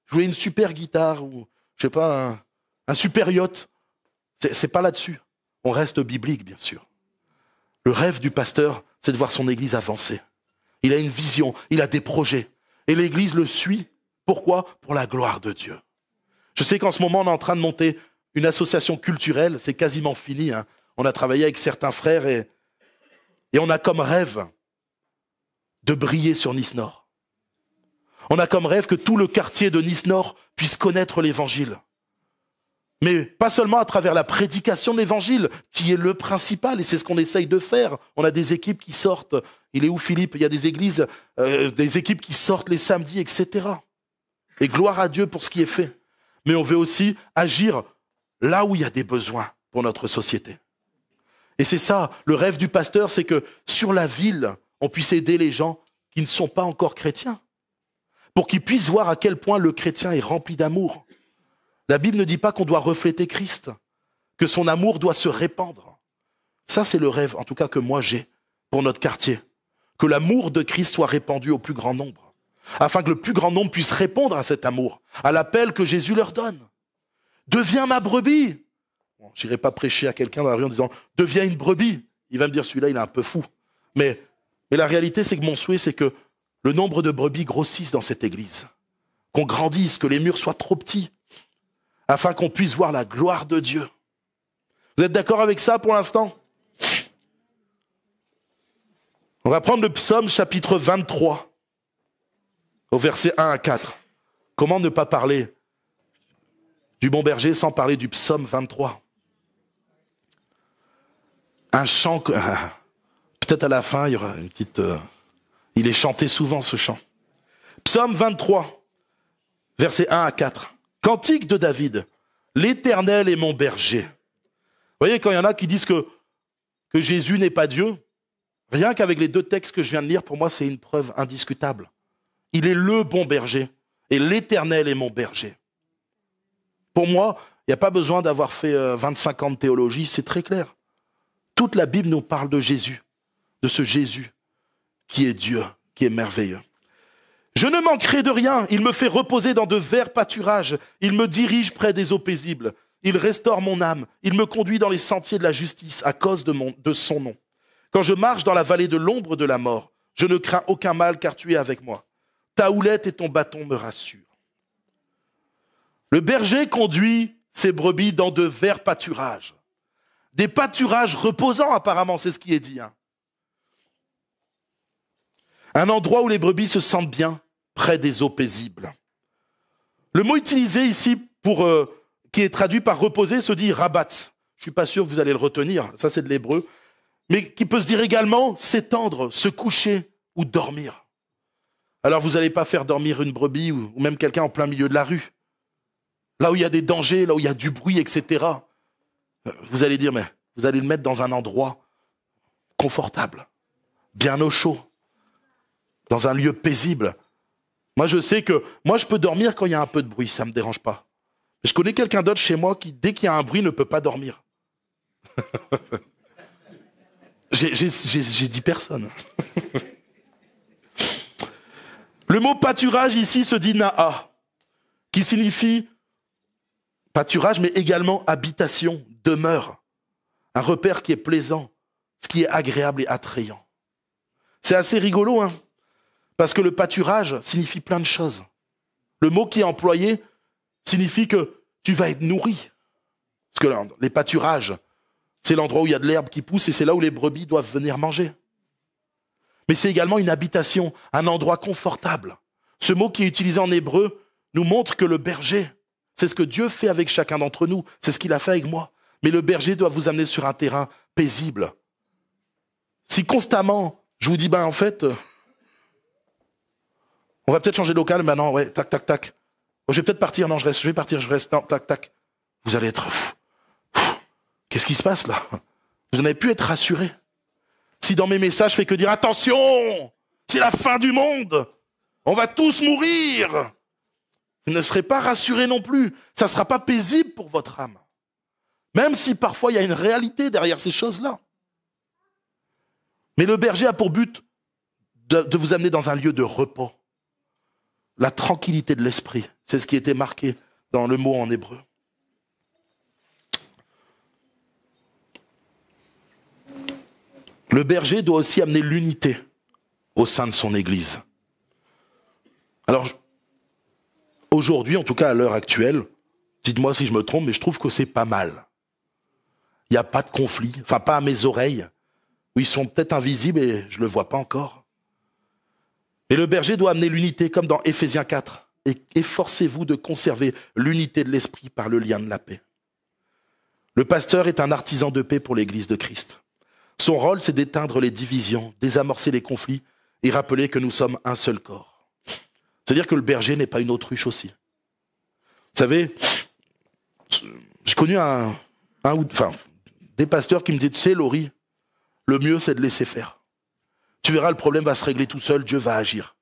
je voulais une super guitare ou, je sais pas, un super yacht. » C'est pas là-dessus. On reste biblique, bien sûr. Le rêve du pasteur, c'est de voir son église avancer. Il a une vision, il a des projets. Et l'église le suit. Pourquoi? Pour la gloire de Dieu. Je sais qu'en ce moment, on est en train de monter une association culturelle. C'est quasiment fini. Hein. On a travaillé avec certains frères et on a comme rêve de briller sur Nice-Nord. On a comme rêve que tout le quartier de Nice-Nord puisse connaître l'évangile. Mais pas seulement à travers la prédication de l'évangile, qui est le principal, et c'est ce qu'on essaye de faire. On a des équipes qui sortent. Il est où Philippe? Il y a des églises, des équipes qui sortent les samedis, etc. Et gloire à Dieu pour ce qui est fait. Mais on veut aussi agir là où il y a des besoins pour notre société. Et c'est ça, le rêve du pasteur, c'est que sur la ville, on puisse aider les gens qui ne sont pas encore chrétiens. Pour qu'ils puissent voir à quel point le chrétien est rempli d'amour. La Bible ne dit pas qu'on doit refléter Christ, que son amour doit se répandre. Ça, c'est le rêve, en tout cas que moi j'ai, pour notre quartier. Que l'amour de Christ soit répandu au plus grand nombre, afin que le plus grand nombre puisse répondre à cet amour, à l'appel que Jésus leur donne. Deviens ma brebis. Bon, j'irai pas prêcher à quelqu'un dans la rue en disant « Deviens une brebis ». Il va me dire « Celui-là, il est un peu fou ». Mais la réalité, c'est que mon souhait, c'est que le nombre de brebis grossisse dans cette église. Qu'on grandisse, que les murs soient trop petits, afin qu'on puisse voir la gloire de Dieu. Vous êtes d'accord avec ça pour l'instant? On va prendre le psaume chapitre 23, au verset 1 à 4. Comment ne pas parler du bon berger sans parler du psaume 23? Un chant, peut-être à la fin, il y aura une petite... il est chanté souvent ce chant. Psaume 23, Versets 1 à 4. Cantique de David. L'Éternel est mon berger. Vous voyez, quand il y en a qui disent que Jésus n'est pas Dieu, rien qu'avec les deux textes que je viens de lire, pour moi, c'est une preuve indiscutable. Il est le bon berger et l'Éternel est mon berger. Pour moi, il n'y a pas besoin d'avoir fait 25 ans de théologie, c'est très clair. Toute la Bible nous parle de Jésus, de ce Jésus qui est Dieu, qui est merveilleux. Je ne manquerai de rien, il me fait reposer dans de verts pâturages, il me dirige près des eaux paisibles, il restaure mon âme, il me conduit dans les sentiers de la justice à cause de son nom. Quand je marche dans la vallée de l'ombre de la mort, je ne crains aucun mal car tu es avec moi. Ta houlette et ton bâton me rassurent. Le berger conduit ses brebis dans de verts pâturages. Des pâturages reposants apparemment, c'est ce qui est dit. Un endroit où les brebis se sentent bien, près des eaux paisibles. Le mot utilisé ici, qui est traduit par reposer, se dit rabat. Je ne suis pas sûr que vous allez le retenir, ça c'est de l'hébreu. Mais qui peut se dire également s'étendre, se coucher ou dormir. Alors vous n'allez pas faire dormir une brebis ou même quelqu'un en plein milieu de la rue. Là où il y a des dangers, là où il y a du bruit, etc. Vous allez dire, mais vous allez le mettre dans un endroit confortable, bien au chaud, dans un lieu paisible. Moi, je sais que je peux dormir quand il y a un peu de bruit, ça ne me dérange pas. Mais je connais quelqu'un d'autre chez moi qui, dès qu'il y a un bruit, ne peut pas dormir. J'ai dit personne. Le mot pâturage ici se dit na'a, qui signifie pâturage, mais également habitation, demeure. Un repère qui est plaisant, ce qui est agréable et attrayant. C'est assez rigolo, parce que le pâturage signifie plein de choses. Le mot qui est employé signifie que tu vas être nourri. Parce que les pâturages, c'est l'endroit où il y a de l'herbe qui pousse et c'est là où les brebis doivent venir manger. Mais c'est également une habitation, un endroit confortable. Ce mot qui est utilisé en hébreu nous montre que le berger, c'est ce que Dieu fait avec chacun d'entre nous, c'est ce qu'il a fait avec moi. Mais le berger doit vous amener sur un terrain paisible. Si constamment, je vous dis, en fait, on va peut-être changer de local, maintenant, ouais, tac, tac, tac. Oh, je vais peut-être partir, non, je vais partir, je reste, non, tac, tac. Vous allez être fou. Qu'est-ce qui se passe là? Vous n'avez pu être rassuré. Si dans mes messages, je fais que dire attention, c'est la fin du monde, on va tous mourir, vous ne serez pas rassuré non plus. Ça ne sera pas paisible pour votre âme. Même si parfois il y a une réalité derrière ces choses-là. Mais le berger a pour but de vous amener dans un lieu de repos. La tranquillité de l'esprit, c'est ce qui était marqué dans le mot en hébreu. Le berger doit aussi amener l'unité au sein de son Église. Alors, aujourd'hui, en tout cas à l'heure actuelle, dites-moi si je me trompe, mais je trouve que c'est pas mal. Il n'y a pas de conflit, enfin pas à mes oreilles, où ils sont peut-être invisibles et je ne le vois pas encore. Mais le berger doit amener l'unité, comme dans Éphésiens 4. Et efforcez-vous de conserver l'unité de l'esprit par le lien de la paix. Le pasteur est un artisan de paix pour l'Église de Christ. Son rôle, c'est d'éteindre les divisions, désamorcer les conflits et rappeler que nous sommes un seul corps. C'est-à-dire que le berger n'est pas une autruche aussi. Vous savez, j'ai connu des pasteurs qui me disaient, tu sais, Laurie, le mieux, c'est de laisser faire. Tu verras, le problème va se régler tout seul, Dieu va agir.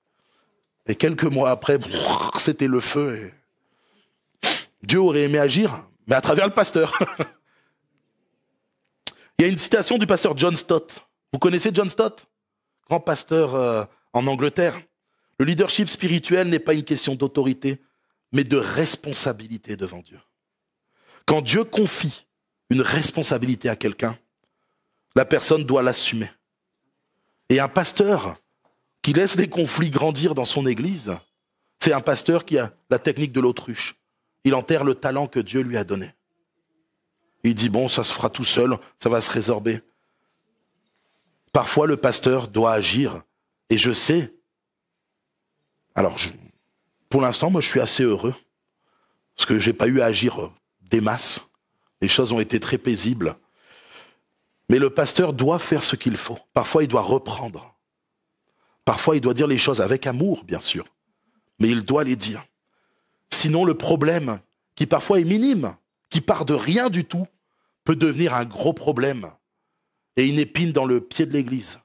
Et quelques mois après, c'était le feu. Et Dieu aurait aimé agir, mais à travers le pasteur. Il y a une citation du pasteur John Stott. Vous connaissez John Stott? Grand pasteur en Angleterre. Le leadership spirituel n'est pas une question d'autorité, mais de responsabilité devant Dieu. Quand Dieu confie une responsabilité à quelqu'un, la personne doit l'assumer. Et un pasteur qui laisse les conflits grandir dans son église, c'est un pasteur qui a la technique de l'autruche. Il enterre le talent que Dieu lui a donné. Il dit, bon, ça se fera tout seul, ça va se résorber. Parfois, le pasteur doit agir. Et je sais. Alors, pour l'instant, moi, je suis assez heureux. Parce que je n'ai pas eu à agir des masses. Les choses ont été très paisibles. Mais le pasteur doit faire ce qu'il faut. Parfois, il doit reprendre. Parfois, il doit dire les choses avec amour, bien sûr. Mais il doit les dire. Sinon, le problème, qui parfois est minime, qui part de rien du tout, peut devenir un gros problème et une épine dans le pied de l'Église,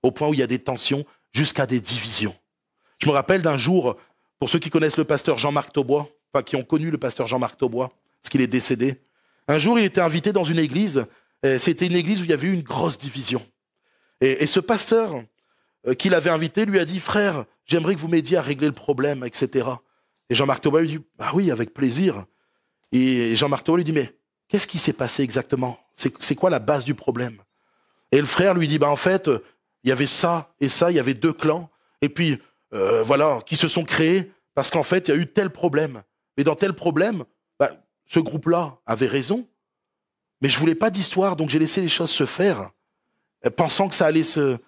au point où il y a des tensions jusqu'à des divisions. Je me rappelle d'un jour, pour ceux qui connaissent le pasteur Jean-Marc Taubois, enfin qui ont connu le pasteur Jean-Marc Taubois, parce qu'il est décédé, un jour il était invité dans une église, et c'était une église où il y avait eu une grosse division. Et ce pasteur qui l'avait invité lui a dit « Frère, j'aimerais que vous m'aidiez à régler le problème, etc. » Et Jean-Marc Taubois lui dit « Ah oui, avec plaisir. » Et Jean-Marc Taubois lui dit « Mais qu'est-ce qui s'est passé exactement? C'est quoi la base du problème ?» Et le frère lui dit « En fait, il y avait ça et ça, il y avait 2 clans, et puis voilà, qui se sont créés parce qu'en fait, il y a eu tel problème. Et dans tel problème, ce groupe-là avait raison, mais je voulais pas d'histoire, donc j'ai laissé les choses se faire, pensant que ça allait se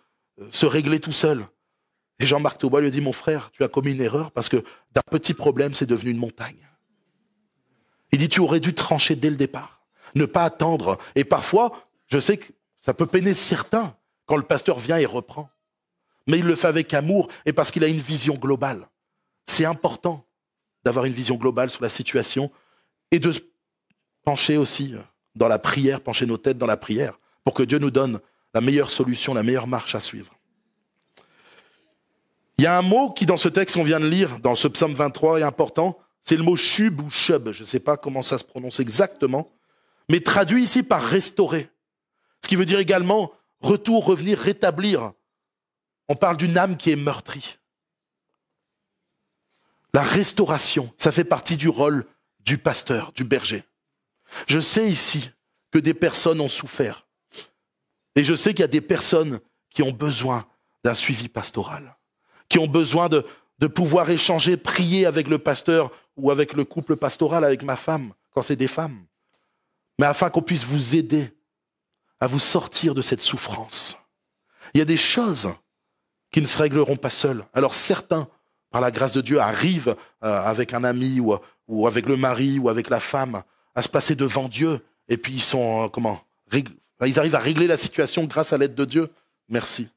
régler tout seul. » Et Jean-Marc Taubois lui a dit « Mon frère, tu as commis une erreur parce que d'un petit problème, c'est devenu une montagne. » Il dit « Tu aurais dû trancher dès le départ, ne pas attendre. » Et parfois, je sais que ça peut peiner certains quand le pasteur vient et reprend. Mais il le fait avec amour et parce qu'il a une vision globale. C'est important d'avoir une vision globale sur la situation et de se pencher aussi dans la prière, pencher nos têtes dans la prière pour que Dieu nous donne la meilleure solution, la meilleure marche à suivre. Il y a un mot qui, dans ce texte qu'on vient de lire, dans ce psaume 23, est important, c'est le mot shub ou shub, je ne sais pas comment ça se prononce exactement, mais traduit ici par restaurer. Ce qui veut dire également retour, revenir, rétablir. On parle d'une âme qui est meurtrie. La restauration, ça fait partie du rôle du pasteur, du berger. Je sais ici que des personnes ont souffert. Et je sais qu'il y a des personnes qui ont besoin d'un suivi pastoral, qui ont besoin de pouvoir échanger, prier avec le pasteur ou avec le couple pastoral, avec ma femme, quand c'est des femmes. Mais afin qu'on puisse vous aider à vous sortir de cette souffrance. Il y a des choses qui ne se régleront pas seules. Alors certains, par la grâce de Dieu, arrivent avec un ami ou avec le mari ou avec la femme à se placer devant Dieu et puis ils sont, ils arrivent à régler la situation grâce à l'aide de Dieu. Merci.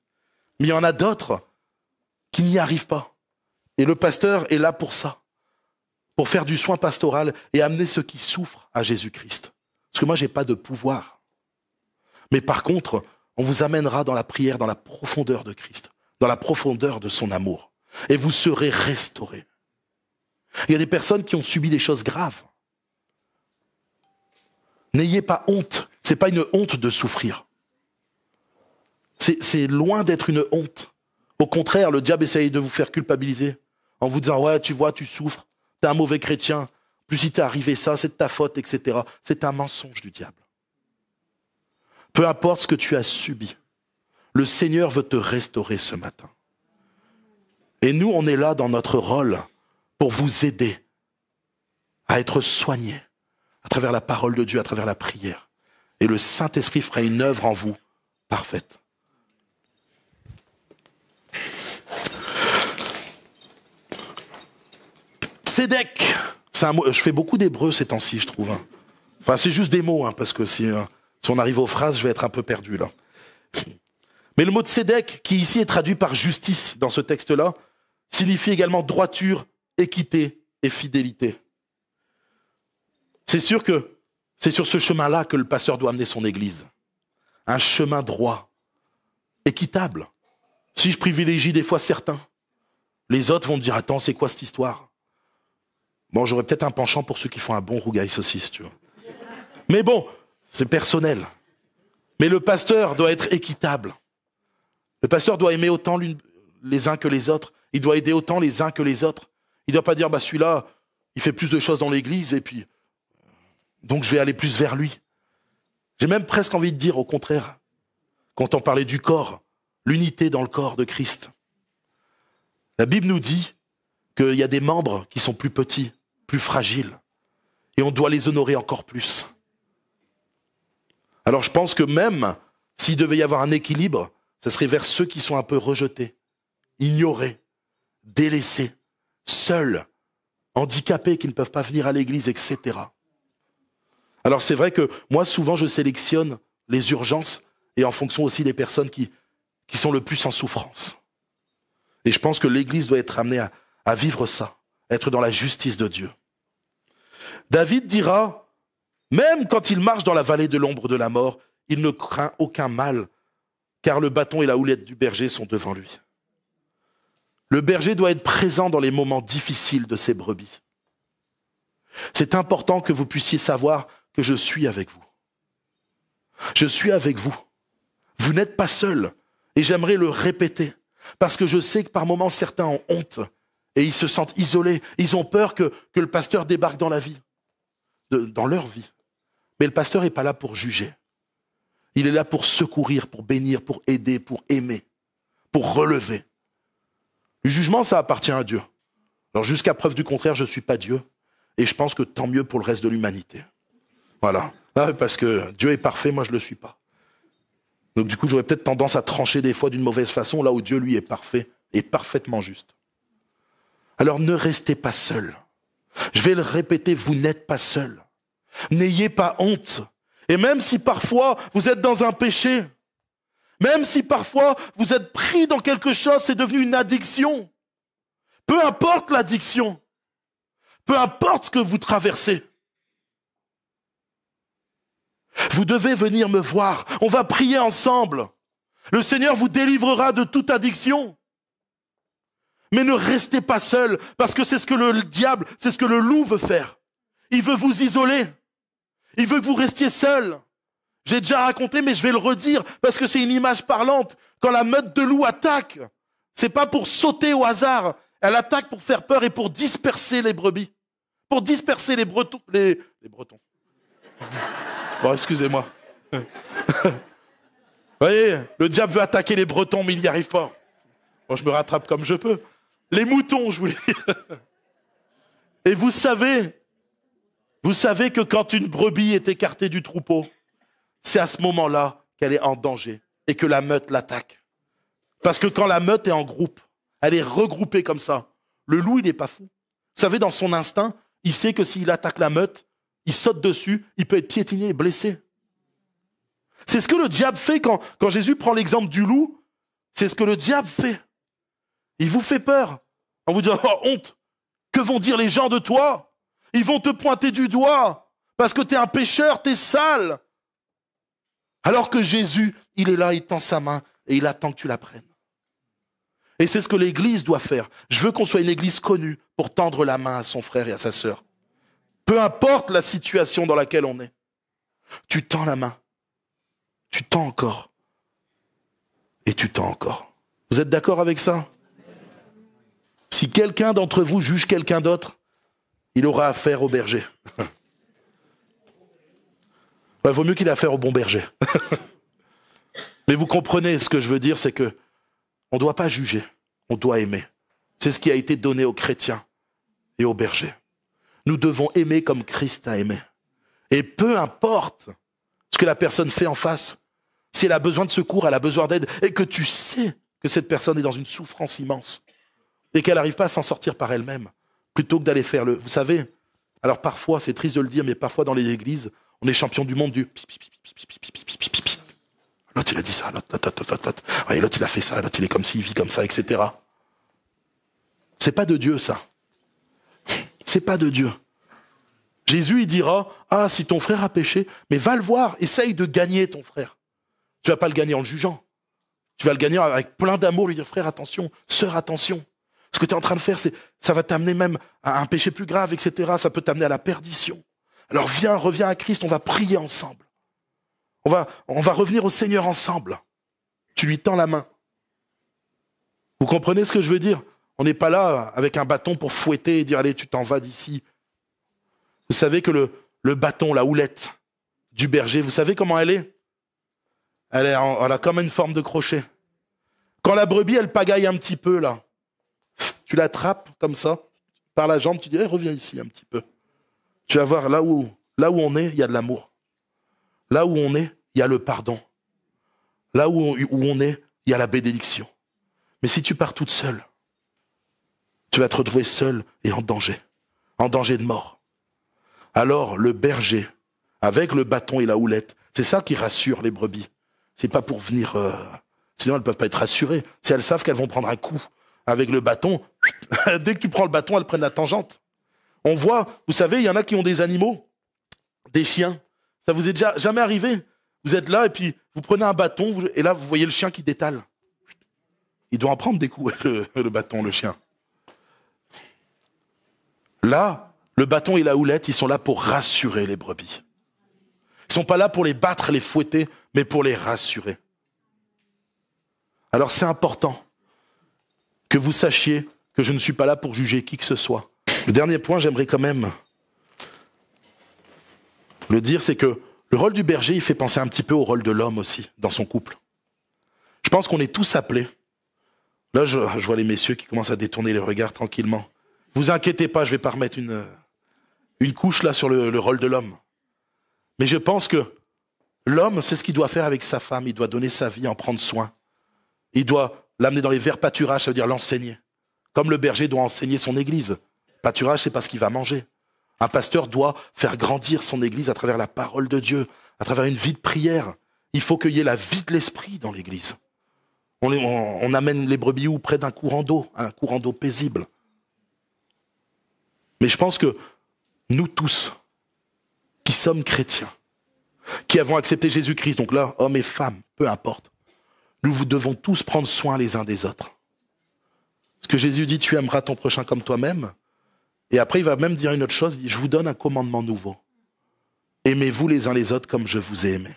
Mais il y en a d'autres qui n'y arrivent pas. Et le pasteur est là pour ça, pour faire du soin pastoral et amener ceux qui souffrent à Jésus-Christ. Parce que moi, j'ai pas de pouvoir. Mais par contre, on vous amènera dans la prière, dans la profondeur de Christ, dans la profondeur de son amour. Et vous serez restaurés. Il y a des personnes qui ont subi des choses graves. N'ayez pas honte. C'est pas une honte de souffrir. C'est loin d'être une honte. Au contraire, le diable essaye de vous faire culpabiliser en vous disant « Ouais, tu vois, tu souffres, t'es un mauvais chrétien, plus si t'es arrivé ça, c'est de ta faute, etc. » C'est un mensonge du diable. Peu importe ce que tu as subi, le Seigneur veut te restaurer ce matin. Et nous, on est là dans notre rôle pour vous aider à être soignés à travers la parole de Dieu, à travers la prière. Et le Saint-Esprit fera une œuvre en vous parfaite. Sédèque, c'est un mot, je fais beaucoup d'hébreu ces temps-ci, je trouve. Enfin, c'est juste des mots, parce que si on arrive aux phrases, je vais être un peu perdu là. Mais le mot de sédèque, qui ici est traduit par justice dans ce texte-là, signifie également droiture, équité et fidélité. C'est sûr que c'est sur ce chemin-là que le pasteur doit amener son église. Un chemin droit, équitable. Si je privilégie des fois certains, les autres vont me dire « Attends, c'est quoi cette histoire ?» Bon, j'aurais peut-être un penchant pour ceux qui font un bon rougail saucisse, tu vois. Mais bon, c'est personnel. Mais le pasteur doit être équitable. Le pasteur doit aimer autant les uns que les autres. Il doit aider autant les uns que les autres. Il ne doit pas dire, celui-là, il fait plus de choses dans l'église et puis, donc je vais aller plus vers lui. J'ai même presque envie de dire au contraire, quand on parlait du corps, l'unité dans le corps de Christ. La Bible nous dit qu'il y a des membres qui sont plus petits, plus fragiles, et on doit les honorer encore plus. Alors je pense que même s'il devait y avoir un équilibre, ce serait vers ceux qui sont un peu rejetés, ignorés, délaissés, seuls, handicapés, qui ne peuvent pas venir à l'église, etc. Alors c'est vrai que moi, souvent, je sélectionne les urgences et en fonction aussi des personnes qui sont le plus en souffrance. Et je pense que l'église doit être amenée à vivre ça, être dans la justice de Dieu. David dira, même quand il marche dans la vallée de l'ombre de la mort, il ne craint aucun mal, car le bâton et la houlette du berger sont devant lui. Le berger doit être présent dans les moments difficiles de ses brebis. C'est important que vous puissiez savoir que je suis avec vous. Je suis avec vous. Vous n'êtes pas seul. Et j'aimerais le répéter. Parce que je sais que par moments, certains ont honte. Et ils se sentent isolés. Ils ont peur que le pasteur débarque dans la vie. Dans leur vie. Mais le pasteur n'est pas là pour juger. Il est là pour secourir, pour bénir, pour aider, pour aimer, pour relever. Le jugement, ça appartient à Dieu. Alors jusqu'à preuve du contraire, je ne suis pas Dieu. Et je pense que tant mieux pour le reste de l'humanité. Voilà. Parce que Dieu est parfait, moi je ne le suis pas. Donc du coup, j'aurais peut-être tendance à trancher des fois d'une mauvaise façon, là où Dieu, lui, est parfait et parfaitement juste. Alors ne restez pas seuls. Je vais le répéter, vous n'êtes pas seuls. N'ayez pas honte. Et même si parfois vous êtes dans un péché, même si parfois vous êtes pris dans quelque chose, c'est devenu une addiction. Peu importe l'addiction, peu importe ce que vous traversez, vous devez venir me voir. On va prier ensemble. Le Seigneur vous délivrera de toute addiction. Mais ne restez pas seul, parce que c'est ce que le diable, c'est ce que le loup veut faire. Il veut vous isoler. Il veut que vous restiez seul. J'ai déjà raconté, mais je vais le redire, parce que c'est une image parlante. Quand la meute de loups attaque, c'est pas pour sauter au hasard. Elle attaque pour faire peur et pour disperser les brebis. Pour disperser les Bretons. Les Bretons. Bon, excusez-moi. Vous voyez, le diable veut attaquer les Bretons, mais il n'y arrive pas. Bon, je me rattrape comme je peux. Les moutons, je voulais dire. Et vous savez que quand une brebis est écartée du troupeau, c'est à ce moment-là qu'elle est en danger et que la meute l'attaque. Parce que quand la meute est en groupe, elle est regroupée comme ça. Le loup, il n'est pas fou. Vous savez, dans son instinct, il sait que s'il attaque la meute, il saute dessus, il peut être piétiné et blessé. C'est ce que le diable fait quand Jésus prend l'exemple du loup. C'est ce que le diable fait. Il vous fait peur. En vous disant, oh honte, que vont dire les gens de toi? Ils vont te pointer du doigt parce que tu es un pécheur, tu es sale. Alors que Jésus, il est là, il tend sa main et il attend que tu la prennes. Et c'est ce que l'Église doit faire. Je veux qu'on soit une Église connue pour tendre la main à son frère et à sa sœur. Peu importe la situation dans laquelle on est. Tu tends la main. Tu tends encore. Et tu tends encore. Vous êtes d'accord avec ça? Si quelqu'un d'entre vous juge quelqu'un d'autre, il aura affaire au berger. Il vaut mieux qu'il ait affaire au bon berger. Mais vous comprenez ce que je veux dire, c'est que on ne doit pas juger, on doit aimer. C'est ce qui a été donné aux chrétiens et aux bergers. Nous devons aimer comme Christ a aimé. Et peu importe ce que la personne fait en face, si elle a besoin de secours, elle a besoin d'aide, et que tu sais que cette personne est dans une souffrance immense, et qu'elle n'arrive pas à s'en sortir par elle-même, plutôt que d'aller faire le... Vous savez, alors parfois, c'est triste de le dire, mais parfois dans les églises, on est champion du monde du... L'autre, il a dit ça, l'autre, il a fait ça, l'autre, il est comme ci, il vit comme ça, etc. C'est pas de Dieu, ça. C'est pas de Dieu. Jésus, il dira, ah, si ton frère a péché, mais va le voir, essaye de gagner ton frère. Tu vas pas le gagner en le jugeant. Tu vas le gagner avec plein d'amour, lui dire, frère, attention, sœur, attention. Ce que tu es en train de faire, ça va t'amener même à un péché plus grave, etc. Ça peut t'amener à la perdition. Alors reviens à Christ, on va prier ensemble. On va revenir au Seigneur ensemble. Tu lui tends la main. Vous comprenez ce que je veux dire? On n'est pas là avec un bâton pour fouetter et dire, allez, tu t'en vas d'ici. Vous savez que le bâton, la houlette du berger, vous savez comment elle est? Elle a comme une forme de crochet. Quand la brebis, elle pagaille un petit peu, là, tu l'attrapes comme ça, par la jambe, tu dis, reviens ici un petit peu. Tu vas voir, là où on est, il y a de l'amour. Là où on est, il y a le pardon. Là où on est, il y a la bénédiction. Mais si tu pars toute seule, tu vas te retrouver seul et en danger de mort. Alors le berger, avec le bâton et la houlette, c'est ça qui rassure les brebis. C'est pas pour venir... sinon elles ne peuvent pas être rassurées. Si elles savent qu'elles vont prendre un coup avec le bâton, Dès que tu prends le bâton, elles prennent la tangente. On voit, vous savez, il y en a qui ont des animaux, des chiens. Ça vous est déjà jamais arrivé? Vous êtes là et puis vous prenez un bâton et là vous voyez le chien qui détale. Il doit en prendre des coups avec le bâton, le chien. Là, le bâton et la houlette, ils sont là pour rassurer les brebis. Ils sont pas là pour les battre, les fouetter, mais pour les rassurer. Alors c'est important que vous sachiez que je ne suis pas là pour juger qui que ce soit. Le dernier point, j'aimerais quand même le dire, c'est que le rôle du berger, il fait penser un petit peu au rôle de l'homme aussi, dans son couple. Je pense qu'on est tous appelés. Là, je vois les messieurs qui commencent à détourner les regards tranquillement. Vous inquiétez pas, je vais pas remettre une couche là sur le rôle de l'homme. Mais je pense que l'homme, c'est ce qu'il doit faire avec sa femme. Il doit donner sa vie, en prendre soin. Il doit l'amener dans les verts pâturages, ça veut dire l'enseigner. Comme le berger doit enseigner son église. Pâturage, c'est pas ce qu'il va manger. Un pasteur doit faire grandir son église à travers la parole de Dieu, à travers une vie de prière. Il faut qu'il y ait la vie de l'esprit dans l'église. On amène les brebis où près d'un courant d'eau, un courant d'eau paisible. Mais je pense que nous tous, qui sommes chrétiens, qui avons accepté Jésus-Christ, donc là, hommes et femmes, peu importe, nous devons tous prendre soin les uns des autres. Parce que Jésus dit, tu aimeras ton prochain comme toi-même. Et après, il va même dire une autre chose, il dit, je vous donne un commandement nouveau. Aimez-vous les uns les autres comme je vous ai aimé.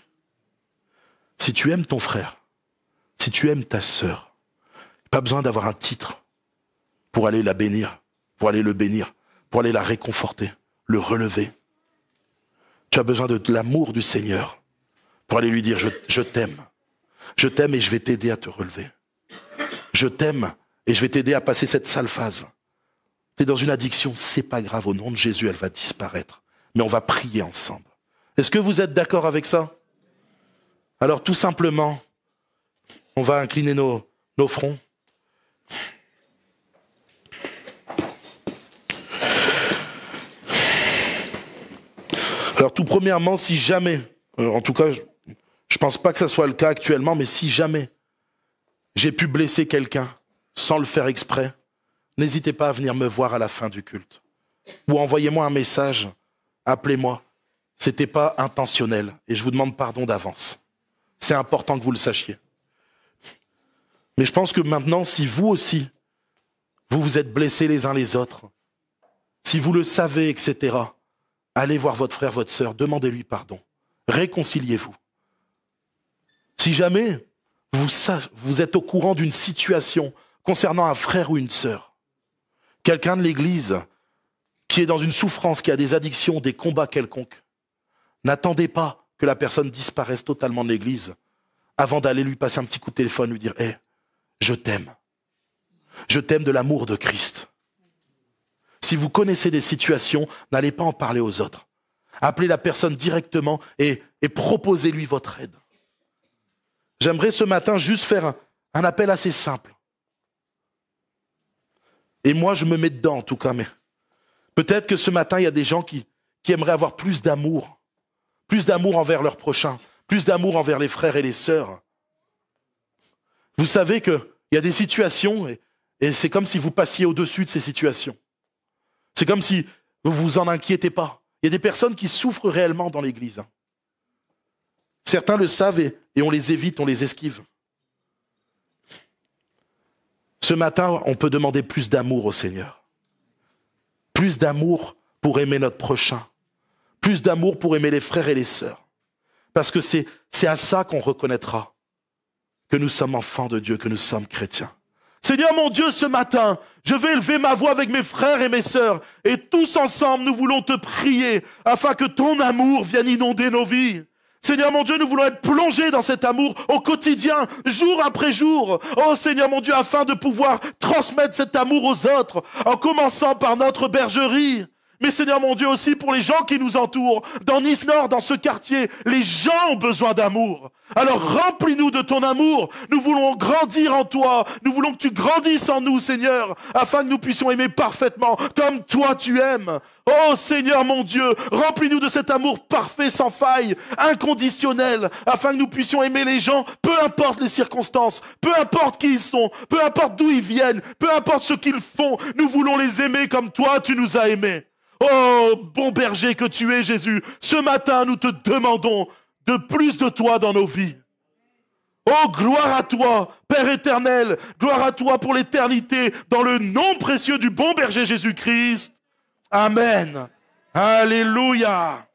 Si tu aimes ton frère, si tu aimes ta sœur, pas besoin d'avoir un titre pour aller la bénir, pour aller le bénir, pour aller la réconforter, le relever. Tu as besoin de l'amour du Seigneur pour aller lui dire, je t'aime. Je t'aime et je vais t'aider à te relever. Je t'aime et je vais t'aider à passer cette sale phase. Tu es dans une addiction, c'est pas grave, au nom de Jésus, elle va disparaître. Mais on va prier ensemble. Est-ce que vous êtes d'accord avec ça? Alors tout simplement, on va incliner nos fronts. Alors tout premièrement, si jamais, en tout cas, je pense pas que ça soit le cas actuellement, mais si jamais j'ai pu blesser quelqu'un sans le faire exprès, n'hésitez pas à venir me voir à la fin du culte. Ou envoyez-moi un message, appelez-moi. C'était pas intentionnel et je vous demande pardon d'avance. C'est important que vous le sachiez. Mais je pense que maintenant, si vous aussi, vous vous êtes blessés les uns les autres, si vous le savez, etc., allez voir votre frère, votre sœur, demandez-lui pardon. Réconciliez-vous. Si jamais vous êtes au courant d'une situation concernant un frère ou une sœur, quelqu'un de l'église qui est dans une souffrance, qui a des addictions, des combats quelconques, n'attendez pas que la personne disparaisse totalement de l'église avant d'aller lui passer un petit coup de téléphone, lui dire « Hey, je t'aime. Je t'aime de l'amour de Christ. » Si vous connaissez des situations, n'allez pas en parler aux autres. Appelez la personne directement et proposez-lui votre aide. J'aimerais ce matin juste faire un appel assez simple. Et moi, je me mets dedans en tout cas, mais peut-être que ce matin, il y a des gens qui aimeraient avoir plus d'amour envers leurs prochains, plus d'amour envers les frères et les sœurs. Vous savez qu'il y a des situations, et c'est comme si vous passiez au-dessus de ces situations. C'est comme si vous vous en inquiétez pas. Il y a des personnes qui souffrent réellement dans l'église. Certains le savent et on les évite, on les esquive. Ce matin, on peut demander plus d'amour au Seigneur. Plus d'amour pour aimer notre prochain. Plus d'amour pour aimer les frères et les sœurs. Parce que c'est à ça qu'on reconnaîtra que nous sommes enfants de Dieu, que nous sommes chrétiens. Seigneur mon Dieu, ce matin, je vais élever ma voix avec mes frères et mes sœurs, et tous ensemble, nous voulons te prier afin que ton amour vienne inonder nos vies. Seigneur mon Dieu, nous voulons être plongés dans cet amour au quotidien, jour après jour. Oh Seigneur mon Dieu, afin de pouvoir transmettre cet amour aux autres, en commençant par notre bergerie. Mais Seigneur mon Dieu aussi pour les gens qui nous entourent. Dans Nice Nord, dans ce quartier, les gens ont besoin d'amour. Alors remplis-nous de ton amour. Nous voulons grandir en toi. Nous voulons que tu grandisses en nous, Seigneur, afin que nous puissions aimer parfaitement comme toi tu aimes. Oh Seigneur mon Dieu, remplis-nous de cet amour parfait, sans faille, inconditionnel, afin que nous puissions aimer les gens, peu importe les circonstances, peu importe qui ils sont, peu importe d'où ils viennent, peu importe ce qu'ils font. Nous voulons les aimer comme toi tu nous as aimés. Oh, bon berger que tu es, Jésus, ce matin, nous te demandons de plus de toi dans nos vies. Oh, gloire à toi, Père éternel, gloire à toi pour l'éternité, dans le nom précieux du bon berger Jésus-Christ. Amen. Alléluia.